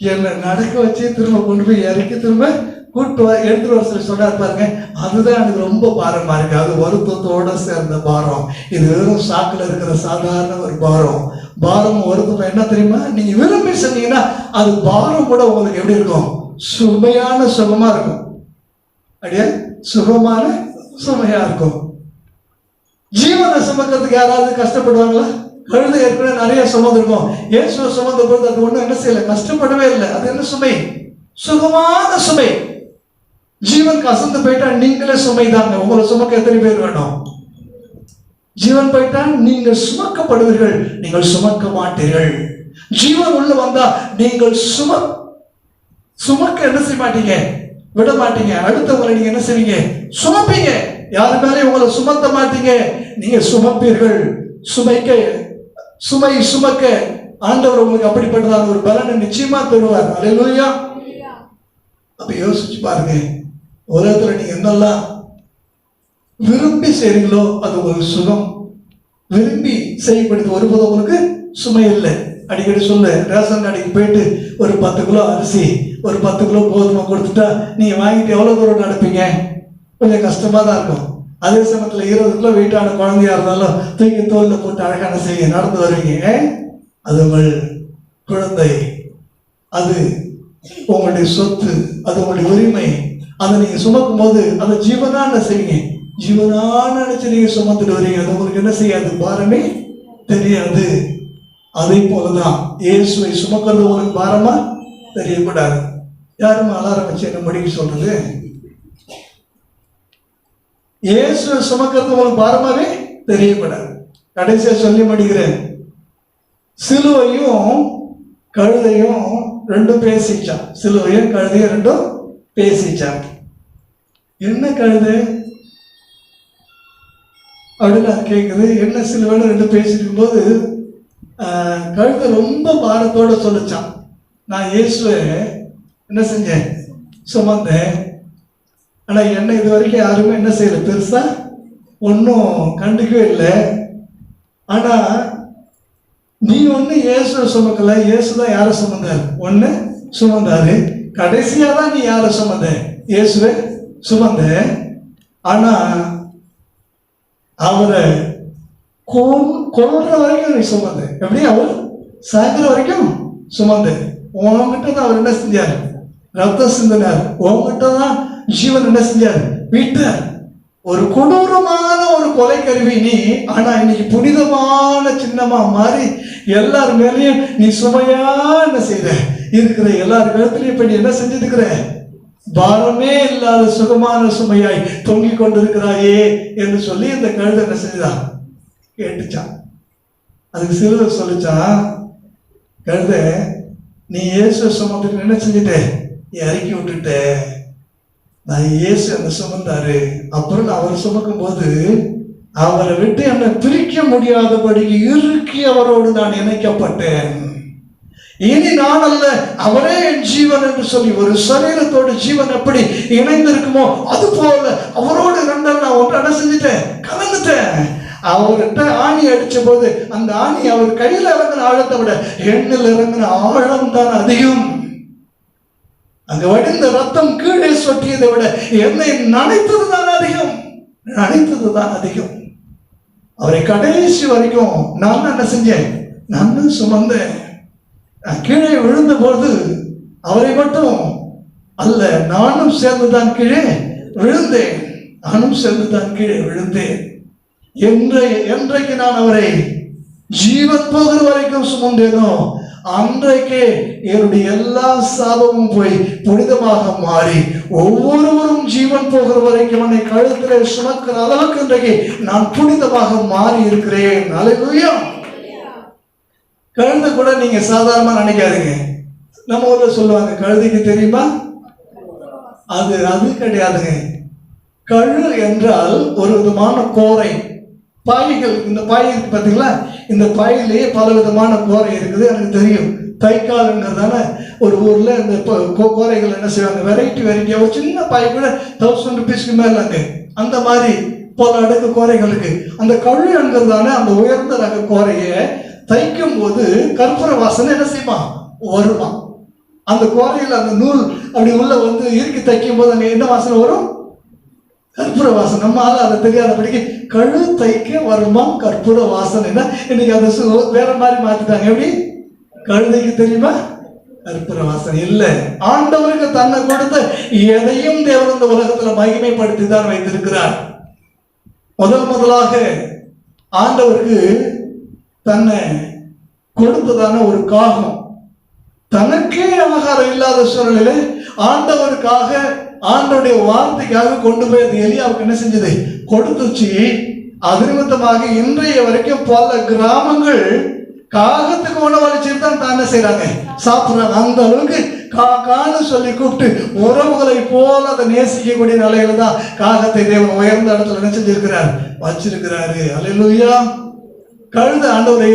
என்னை நடக்க வச்சு திரும்ப கொண்டு போய் இறக்கி திரும்ப கூட்டு எடுத்துட்டு வர சொல்லி சொன்னார் பாருங்க. அதுதான் எனக்கு ரொம்ப பாரமா இருக்கு. அது வருத்தத்தோட சேர்ந்த பாரம். இது வெறும் சாக்குல இருக்கிற சாதாரண ஒரு பாரம். பாரம் வருத்தம் என்ன தெரியுமா, நீங்க விரும்பி சொன்னீங்கன்னா அது பாரம் கூட உங்களுக்கு எப்படி இருக்கும், சுமையான சுகமா இருக்கும். அப்படியே சுகமான சுமையா இருக்கும். ஜீவனை சுமக்கிறதுக்கு யாராவது கஷ்டப்படுவாங்களா? கழுதை ஏற்கனவே நிறைய சுமந்துருக்கும். இயேசுவை சுமந்த பொழுது அது ஒண்ணும் என்ன செய்யல, கஷ்டப்படவே இல்லை. அது என்ன சுமை, சுகமான சுமை. ஜீவன் கசந்து போயிட்டா நீங்களே சுமை தாங்க. உங்களை சுமக்க எத்தனை பேர் வேணும்? ஜீவன் போயிட்டா நீங்கள் சுமக்கப்படுவீர்கள், நீங்கள் சுமக்க மாட்டீர்கள். ஜீவன் உள்ள வந்தா நீங்கள் சுமக்க என்ன செய்ய மாட்டீங்க, விட மாட்டீங்க. அடுத்தவங்களை நீங்க என்ன செய்வீங்க, சுமப்பீங்க. யாரு மேலே உங்களை சுமத்த மாட்டீங்க, நீங்க சுமப்பீர்கள். சுமை சுமக்க ஆண்டவர் உங்களுக்கு அப்படிப்பட்டதான ஒரு பலனை நிச்சயமா தருவார். அல்லேலூயா. அப்ப யோசிச்சு பாருங்க, உலகத்துல நீங்க என்னெல்லாம் விரும்பி செய்றீங்களோ அது ஒரு சுகம். விரும்பி செய்யப்படுது ஒருபோது உங்களுக்கு சுமை இல்லை. அடிக்கடி சொல்ல, ரேஷன் கடைக்கு போயிட்டு ஒரு 10 கிலோ அரிசி, ஒரு 10 கிலோ கோதுமை கொடுத்துட்டா நீங்க வாங்கிட்டு எவ்வளவு தூரம் நடப்பீங்க? கொஞ்சம் கஷ்டமா தான் இருக்கும். அதே சமயத்துல 20 கிலோ வெயிட்டான குழந்தையா இருந்தாலும் தூக்கி தோல்ல போட்டு அழகான செய்ய நடந்து வருவீங்க. அது உங்கள் குழந்தை, அது உங்களுடைய சொத்து, அது உங்களுடைய உரிமை. அதை நீங்க சுமக்கும் போது அதை ஜீவனா என்ன செய்வீங்க, ஜீவனான நினைச்சு நீங்க சுமந்துட்டு வரீங்க. அது உங்களுக்கு என்ன செய்யாது, பாரமே தெரியாது. அதே போலதான் இயேசுவை சுமக்கிறது உங்களுக்கு பாரமா தெரியக்கூடாது. யாரும் அலாரம் வச்சு என்ன முடிக்க சொல்றது? இயேசுவை சுமக்கிறது உங்களுக்கு பாரமாவே தெரியக்கூடாது. கடைசியா சொல்லி முடிக்கிறேன். சிலுவையும் கழுதையும் ரெண்டும் பேசிச்சான். சிலுவையும் கழுதையும் ரெண்டும் பேசிச்சான். என்ன கழுதை அப்படின்னு அது கேட்குது. என்ன சிலுவைன்னு ரெண்டும் பேசிட்டு இருக்கும்போது கழுதை ரொம்ப பாரத்தோட சொல்லிச்சான், நான் இயேசுவை என்ன செஞ்சேன், சுமந்தேன். ஆனா என்ன இது வரைக்கும் யாருமே என்ன செய்யல, பெருசா ஒன்றும் கண்டுக்கவே இல்லை. ஆனா நீ ஒண்ணு இயேசுவை சுமக்கல, இயேசுதான் யாரை சுமந்தாரு, ஒண்ணு சுமந்தாரு. கடைசியா தான் நீ யாரை சுமந்த, இயேசுவை சுமந்த. ஆனா அவரை கொல்ற வரைக்கும் நீ சுமந்த. எப்படி, அவர் சாகிற வரைக்கும் சுமந்த. உன்கிட்ட தான் அவர் என்ன செஞ்சார், ரத்தம் சிந்தினார். உன்கிட்ட தான் ஜீவன் என்ன செஞ்சார், விட்டார். ஒரு கொடூரமான ஒரு கொலை கருவி நீ. ஆனா இன்னைக்கு புனிதமான சின்னமா மாறி எல்லார் மேலேயும் நீ சுமையா என்ன செய்த இருக்கிற, எல்லார் இடத்துலயும் இப்ப நீ என்ன செஞ்சிருக்கிற, பாரமே இல்லாத சுகமான சுமையாய் தொங்கிக் கொண்டிருக்கிறாயே என்று சொல்லி இந்த கழுதை என்ன செஞ்சுதான் கேட்டுச்சான். அதுக்கு சிறுவர் சொல்லிச்சான், கழுத நீ இயேசு சுமந்துட்டு என்ன செஞ்சுட்ட, இறக்கி விட்டுட்ட. நான் இயேசு என்ன சுமந்தாரு. அப்புறம் நான் அவர் சுமக்கும் போது அவரை விட்டு என்னை பிரிக்க முடியாதபடிக்கு இறுக்கி அவரோடு நான் இணைக்கப்பட்டேன். இனி நான் அல்ல, அவரே என் ஜீவன் என்று சொல்லி ஒரு சரீரத்தோடு ஜீவன் எப்படி இணைந்திருக்குமோ அது போல அவரோடு ரெண்டால் நான் ஒன்று என்ன செஞ்சுட்டேன், கலந்துட்டேன். அவர்கிட்ட ஆணி அடிச்ச போது அந்த ஆணி அவர் கையில் இறங்கின ஆழத்தை விட எண்ணில் இறங்கின ஆழம் தான் அதிகம். அங்க வடிந்த ரத்தம் கீழே சொட்டியதை விட என்னை நனைத்தது தான் அதிகம், நனைத்தது தான் அதிகம். அவரை கடைசி வரைக்கும் நான் என்ன செஞ்சேன், நான் சுமந்தேன். கீழே விழுந்த போது அவரை மட்டும் அல்ல, நானும் சேர்ந்துதான் கீழே விழுந்தேன், நானும் சேர்ந்துதான் கீழே விழுந்தேன். என்றைக்கு நான் அவரை ஜீவன் போகிற வரைக்கும் சுமந்தேனோ அன்றைக்கே என்னுடைய எல்லா சாபமும் போய் புனிதமாக மாறி ஒவ்வொருவரும் ஜீவன் போகிற வரைக்கும் என்னை கழுத்திலே சுமக்கிற அளவுக்கு இன்றைக்கு நான் புனிதமாக மாறி இருக்கிறேன். அல்லேலூயா. கழுதை கூட நீங்க சாதாரணமா நினைக்காதீங்க. நம்ம ஊர்ல சொல்லுவாங்க கழுதைக்கு தெரியுமா, அது கிடையாதுங்க. கழு என்றால் ஒரு விதமான கோரை பாய்கள். இந்த பாய் இருக்கு பார்த்தீங்களா, இந்த பாயிலேயே பல விதமான கோரை இருக்குது. எனக்கு தெரியும் தைக்காலுங்கிறதான ஒரு ஊர்ல இந்த கோரைகள் என்ன செய்வாங்க, வெரைட்டி ஒரு சின்ன பாய் கூட 1000 rupeesக்கு மேலாங்க. அந்த மாதிரி பல அடுக்கு கோரைகளுக்கு அந்த கழு என்கிறதான அந்த உயர்ந்த ரக கோரையை தைக்கும் போது கற்பூர வாசனை என்ன செய்யுமா, வருமா. அந்த கோரையில் அந்த நூல் அப்படி உள்ள வந்து இறுக்கி தைக்கும் போது அங்கே என்ன வாசனை வரும், கற்பூர வாசனை. நம்மளால அதை தெரியாதபடிக்கு கழு தைக்க வருமா கற்பூர வாசனைன்னா இன்னைக்கு அதை வேற மாதிரி மாத்திட்டாங்க. எப்படி, கழுதைக்கு தெரியுமா கற்பூர வாசனை இல்லை. ஆண்டவருக்கு தன்னை கொடுத்த எதையும் தேவன் இந்த உலகத்துல மகிமைப்படுத்தி தான் வைத்திருக்கிறார். முதலாக ஆண்டவருக்கு தன்னை கொடுத்ததான ஒரு காகம், தனக்கே ஆகாரம் இல்லாத சூழலிலே ஆண்டவருக்காக ஆண்டவருடைய வார்த்தைக்காக கொண்டு போய் அது எலியாவுக்கு என்ன செஞ்சது, கொடுத்துச்சு. அது நிமித்தமாக இன்றைய வரைக்கும் பல கிராமங்கள் காகத்துக்கு உணவளிச்சுட்டு தான் என்ன செய்யறாங்க, சாப்பிடுறாங்க. அந்த அளவுக்கு காக்கான்னு சொல்லி கூப்பிட்டு உறவுகளை போல அதை நேசிக்கக்கூடிய நிலையில தான் காகத்தை தேவன் உயர்ந்த இடத்துல என்ன செஞ்சிருக்கிறார், வச்சிருக்கிறாரு. அல்லேலூயா. கழுத ஆண்டவரை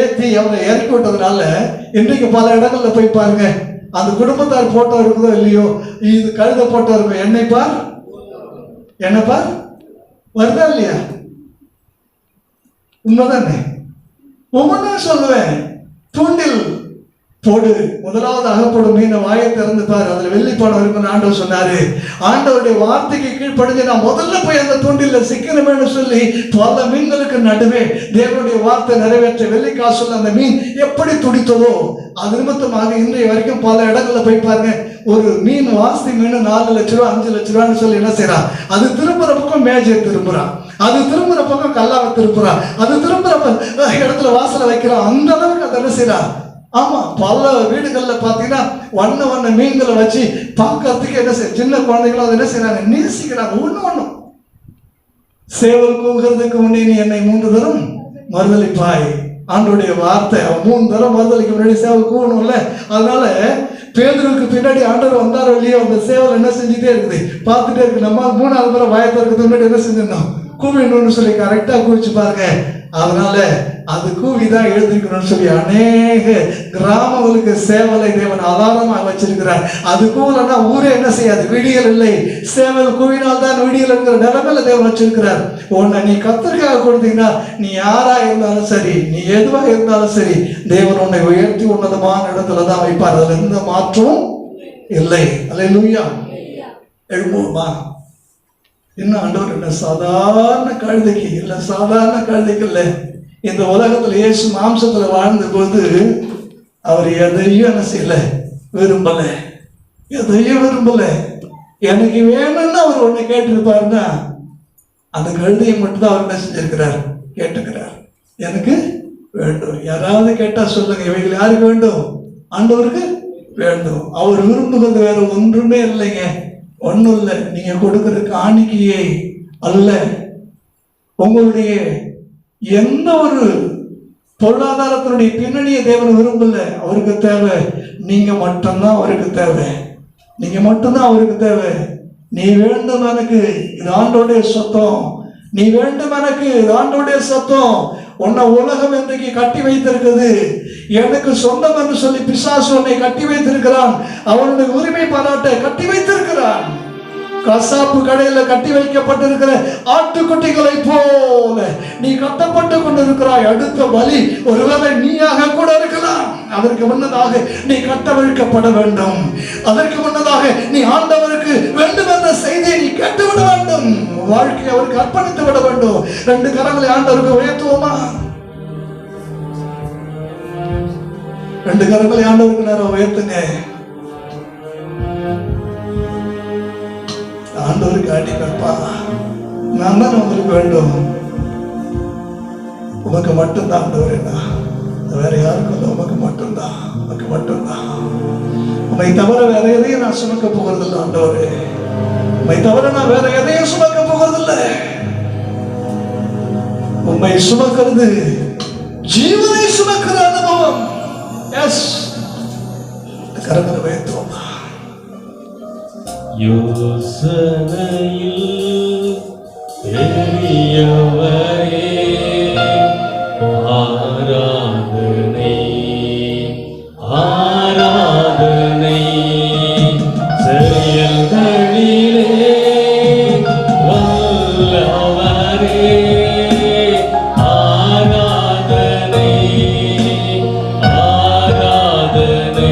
ஏற்றி அவரை இறக்கி விட்டதுனால இன்றைக்கு பல இடங்கள்ல போய் பாருங்க, அந்த குடும்பத்தார் போட்டோ இருக்குதோ இல்லையோ, இது கழுத போட்டோ இருக்கும். என்னப்பா வருதா இல்லையா, உண்மைதானே. ஒவ்வொன்றும் சொல்லுவேன். தூண்டில் போடு, முதலாவது அகப்படும் மீனை வாயை திறந்து பாரு, அதுல வெள்ளி பணம் இருக்குன்னு ஆண்டவர் சொன்னாரு. ஆண்டவருடைய வார்த்தைக்கு கீழ்ப்படிஞ்சு நான் முதல்ல போய் அந்த தூண்டில சிக்கணுமேனு சொல்லி பல மீன்களுக்கு நடுவே தேவனுடைய வார்த்தை நிறைவேற்ற வெள்ளிக்காசுல அந்த மீன் எப்படி துடித்ததோ அது நிமித்தமாக இன்றைய வரைக்கும் பல இடங்கள்ல போய் பாருங்க, ஒரு மீன் வாஸ்தி மீன் 4 லட்ச ரூபா 5 லட்ச ரூபான்னு சொல்லி என்ன செய்யறான், அது திரும்புற பக்கம் மேஜர் திரும்புறான், அது திரும்புற பக்கம் கல்லாவை திருப்புறான், அது திரும்புற இடத்துல வாசலை வைக்கிறான். அந்த அளவுக்கு அதை என்ன செய்யறான். ஆமா, பல வீடுகள்ல பாத்தீங்கன்னா வண்ண மீன்களை வச்சு பார்க்கறதுக்கு என்ன செய்ய, சின்ன குழந்தைகளும் அதை என்ன செய்யறாங்க, நேசிக்கிறாங்க. ஒண்ணும் சேவல் கூவுகிறதுக்கு முன்னே நீ என்னை 3 தரம் மறுதலிப்பாய். ஆண்டோடைய வார்த்தை, அவன் 3 தரம் மறுதலிக்க முன்னாடி சேவல் கூவணும்ல. அதனால பேதுருக்கு பின்னாடி ஆண்டவர் வந்தாரோ இல்லையோ அந்த சேவல் என்ன செஞ்சுட்டே இருக்குது, பார்த்துட்டே இருக்கு. நம்ம 3வது முறை வாயத்தை இருக்கிறதுக்கு முன்னாடி என்ன செஞ்சிருந்தோம், கூவிடணும்னு சொல்லி கரெக்டா கூவிச்சு பாருங்க. அதனால அது கூவிதான் எழுதிக்கணும்னு சொல்லி அநேக கிராமங்களுக்கு சேவலை தேவன் ஆதாரமாக வச்சிருக்கிறார். அது கூவலன்னா ஊரே என்ன செய்யாது, விடியல் இல்லை. சேவல் கூவினால் தான் விடியல் என்கிற நிலைமையில தேவன் வச்சிருக்கிறார். உன்னை நீ கர்த்தருக்காக கொடுத்தீங்கன்னா நீ யாரா இருந்தாலும் சரி, நீ எதுவா இருந்தாலும் சரி, தேவன் உன்னை உயர்த்தி உன்னதமான இடத்துல தான் வைப்பார். அதுல எந்த மாற்றமும் இல்லை. அல்லேலூயா. எழும்புமா. இன்னும் ஆண்டவர் என்ன சாதாரண கழுதைக்கு இல்லை, சாதாரண கழுதைக்கு இல்லை. இந்த உலகத்துல இயேசு மாம்சத்துல வாழ்ந்த போது அவர் எதையும் என்ன செய்யல, விரும்பல, எதையும் விரும்பல. எனக்கு வேணும்னு அவர் ஒண்ணு கேட்டிருப்பாருன்னா அந்த கழுதையை மட்டும்தான் அவர் என்ன செஞ்சிருக்கிறார், கேட்டுக்கிறார். எனக்கு வேண்டும். யாராவது கேட்டா சொல்லுங்க, இவைகள் யாருக்கு வேண்டும், ஆண்டவருக்கு வேண்டும். அவர் விரும்புகிறது வேற ஒன்றுமே இல்லைங்க. ஒன்றும் இல்லை, நீங்க கொடுக்கிற காணிக்கையை அல்ல, உங்களுடைய எந்த ஒரு பொருளாதாரத்தினுடைய பின்னணியை தேவன் விரும்பல. அவருக்கு தேவை நீங்க மட்டும்தான். அவருக்கு தேவை நீங்க மட்டும்தான். அவருக்கு தேவை நீ வேண்டும் எனக்கு, இது ஆண்டோடைய சத்தம். நீ வேண்டும் எனக்கு, இது ஆண்டோடைய சத்தம். உன்னை உலகம் இன்றைக்கு கட்டி வைத்திருக்குது. எனக்கு சொந்தம் என்று சொல்லி பிசாசு உன்னை கட்டி வைத்திருக்கிறான். அவனுடைய உரிமை பாராட்ட கட்டி வைத்திருக்கிறான். கசாப்பு கடையில கட்டி வைக்கப்பட்டிருக்கிற ஆட்டுக்குட்டிகளை போல நீ கட்டப்பட்டு கொண்டிருக்கிறாய். அடுத்த பலி ஒருவேளை நீயாக கூட இருக்கலாம். அதற்கு முன்னதாக நீ கட்டவிழ்க்கப்பட வேண்டும். அதற்கு முன்னதாக நீ ஆண்டவருக்கு வேண்டும் என்ற செய்தியை நீ கேட்டுவிட வேண்டும். வாழ்க்கையை அவருக்கு அர்ப்பணித்து விட வேண்டும். 2 கரங்களை ஆண்டவருக்கு உயர்த்துவோமா? 2 கரங்களை ஆண்டவருக்கு நேரம் உயர்த்துங்க. ஆண்டவருக்கு அடிப்பா, நான் தான் உங்களுக்கு வேண்டும். உமக்கு மட்டும்தான் ஆண்டவர். என்ன வேற யாருக்கும் இல்லை. உமக்கு மட்டும்தான், உமக்கு மட்டும்தான். உண்மை தவிர வேற எதையும் நான் சுமக்க போகிறதில்லை ஆண்டவரே. உண்மை தவிர நான் வேற எதையும் சுமக்க போகிறதில்லை. உண்மை சுமக்கிறது ஜீவனை சுமக்கிற அனுபவம். எஸ், கரங்களை வைத்தோம். யோசனையில் பெரியவரே, ஆராதனை ஆராதனை, செயல்களிலே வல்லவரே, ஆராதனை ஆராதனை.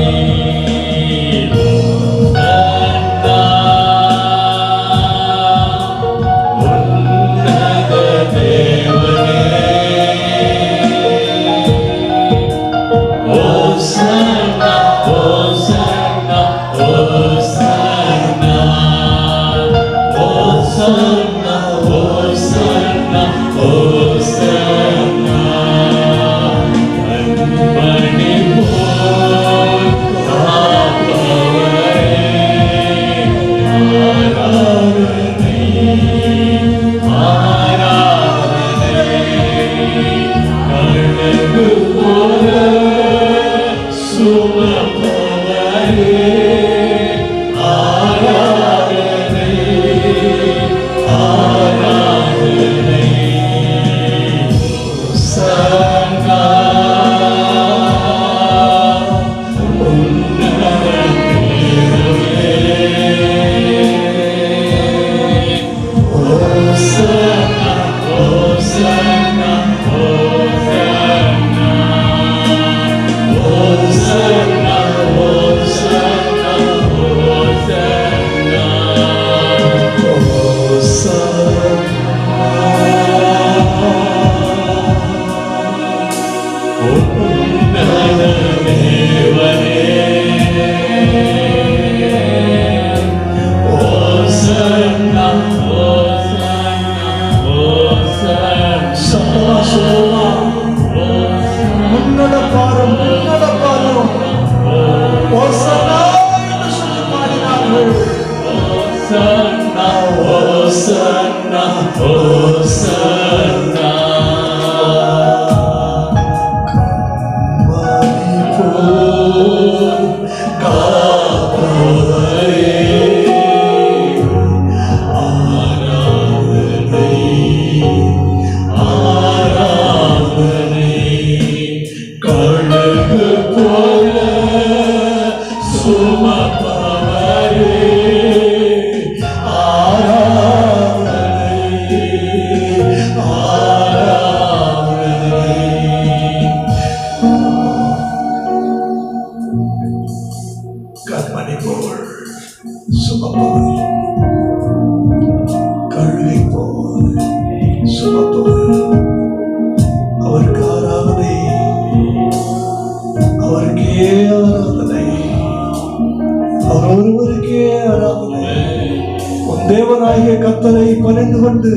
தேவனாகிய கர்த்தரை பணிந்து கொண்டு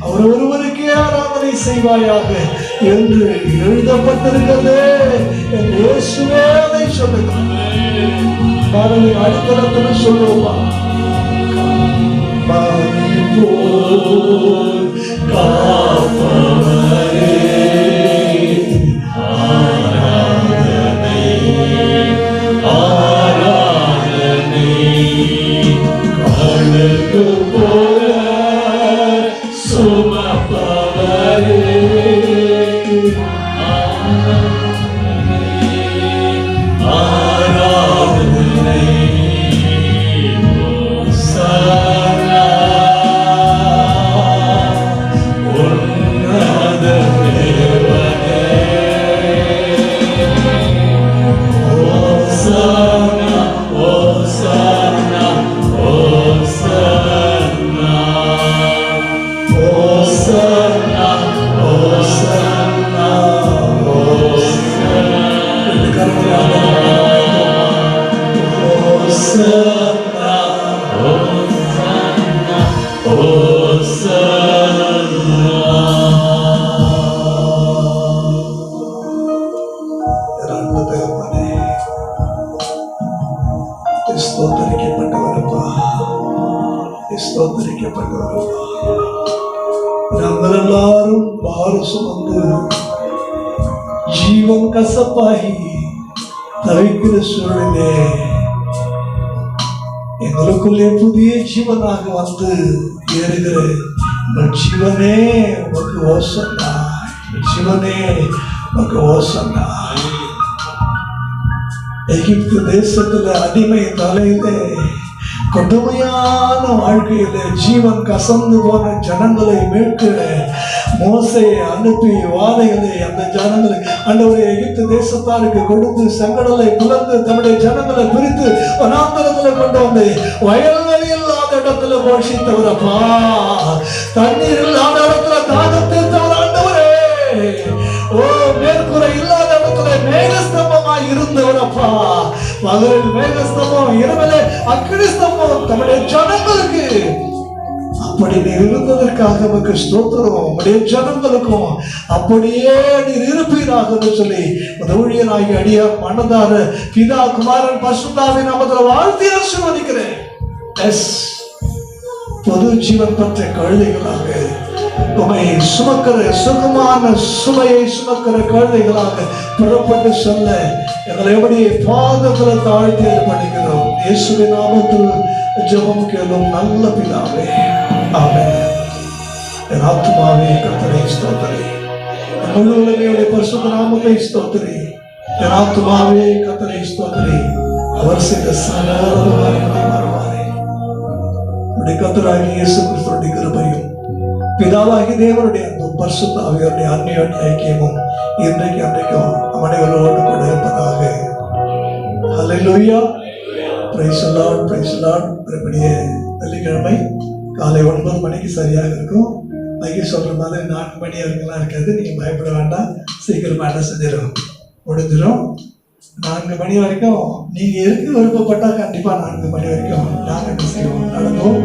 அவர் ஒருவருக்கே ஆராதனை செய்வாயாக என்று எழுதப்பட்டிருக்கிறது. இயேசுவே அதை சொல்லுகிறார். பாரதி அடித்தளத்தில் சொல்லுவோமா? காப்பவரே ஸ்தோத்தரிக்கப்பட்டவரப்பா, ஸ்தோத்தரிக்கப்பட்டவரப்பா. நாங்கள் எல்லாரும் பாரம் சுமந்து ஜீவன் கசப்பாகி தவிக்கிற சூழலே எங்களுக்குள்ளே புதிய ஜீவனாக வந்து ஏறுகிற ஜீவனே உனக்கு ஓசன்னா, ஜீவனே உனக்கு ஓசன்னா. எகிப்து தேசத்துல அடிமை தலையிலே கொடுமையான வாழ்க்கையில ஜீவன் கசந்து போன ஜனங்களை மீட்கிற மோசையை அனுப்பி வாதைகளை அந்த ஜனங்களை ஆண்டவரை எகிப்து தேசத்தாருக்கு கொடுத்து செங்கடலை பிளந்து தம்முடைய ஜனங்களை பிரித்து வனாந்தரத்துல கொண்டு வந்து வயல்வெளி இல்லாத இடத்துல போஷித்தவரப்பா, தண்ணீர் இல்லாத இடத்துல தாகம் தீர்த்தவர் ஆண்டவரே. ஓ, மேற்கூரை இல்லாத இடத்துல மேகஸ்தம்பமாய் இருந்தவரப்பா, பகலில் மேகஸ்தம்பம், இரவிலே அக்கினி ஸ்தம்பம் தம்முடைய ஜனங்களுக்கு. அப்படி நீர் இருந்ததற்காக நமக்கு ஸ்தோத்திரம். உடைய ஜனங்களுக்கும் அப்படியே நீர் இருப்பீராக சொல்லி ஊழியனாகி அடியார் மனதார பிதா குமாரன் பசுத்தாவின் நாமத்தில் வாழ்த்தி ஆசீர்வதிக்கிறேன். பொது ஜீவன் பெற்ற கழுதைகளாக உமை சுமக்கிற சுகமான சுமையை சுமக்கிற கழுதைகளாக புறப்பட்டு செல்ல எங்களை எப்படி பாதத்துல தாழ்த்தி பண்ணிக்கிறோம். இயேசுவின் நாமத்தில் ஜெபம் கேளும் நல்ல பிதாவே, ஆமென். என் ஆத்துமாவே கர்த்தரை ஸ்தோத்திரி, முழு உலகையுடைய பரிசுத்த நாமத்தை ஸ்தோத்திரி. என் ஆத்துமாவே கர்த்தரை ஸ்தோத்திரி, அவர் செய்த சகல மறவாதே. கர்த்தராகிய இயேசு கிறிஸ்துவின் கிருபையும் பிதாவாகி தேவனுடைய அன்பும் பரிசுத்த ஆவியாருடைய அன்பின் ஐக்கியமும் இன்றைக்கு அன்றைக்கும் அனைவரோடு கூட இருப்பதாக. Hallelujah, praise the lord, praise the lord. மறுபடிய வெள்ளிக்கிழமை காலை 9 மணிக்கு சரியாக இருக்கும். ஐயா சொல்ற மாதிரி 4 மணி வரைக்கும்லாம் இருக்காது. நீங்க பயப்பட வேண்டாம், சீக்கிரமா என்ன செஞ்சிடும், முடிஞ்சிடும். 4 மணி வரைக்கும் நீங்க இருக்க விருப்பப்பட்டா கண்டிப்பா 4 மணி வரைக்கும் நாங்கள் என்ன செய்வோம், நடந்தோம்.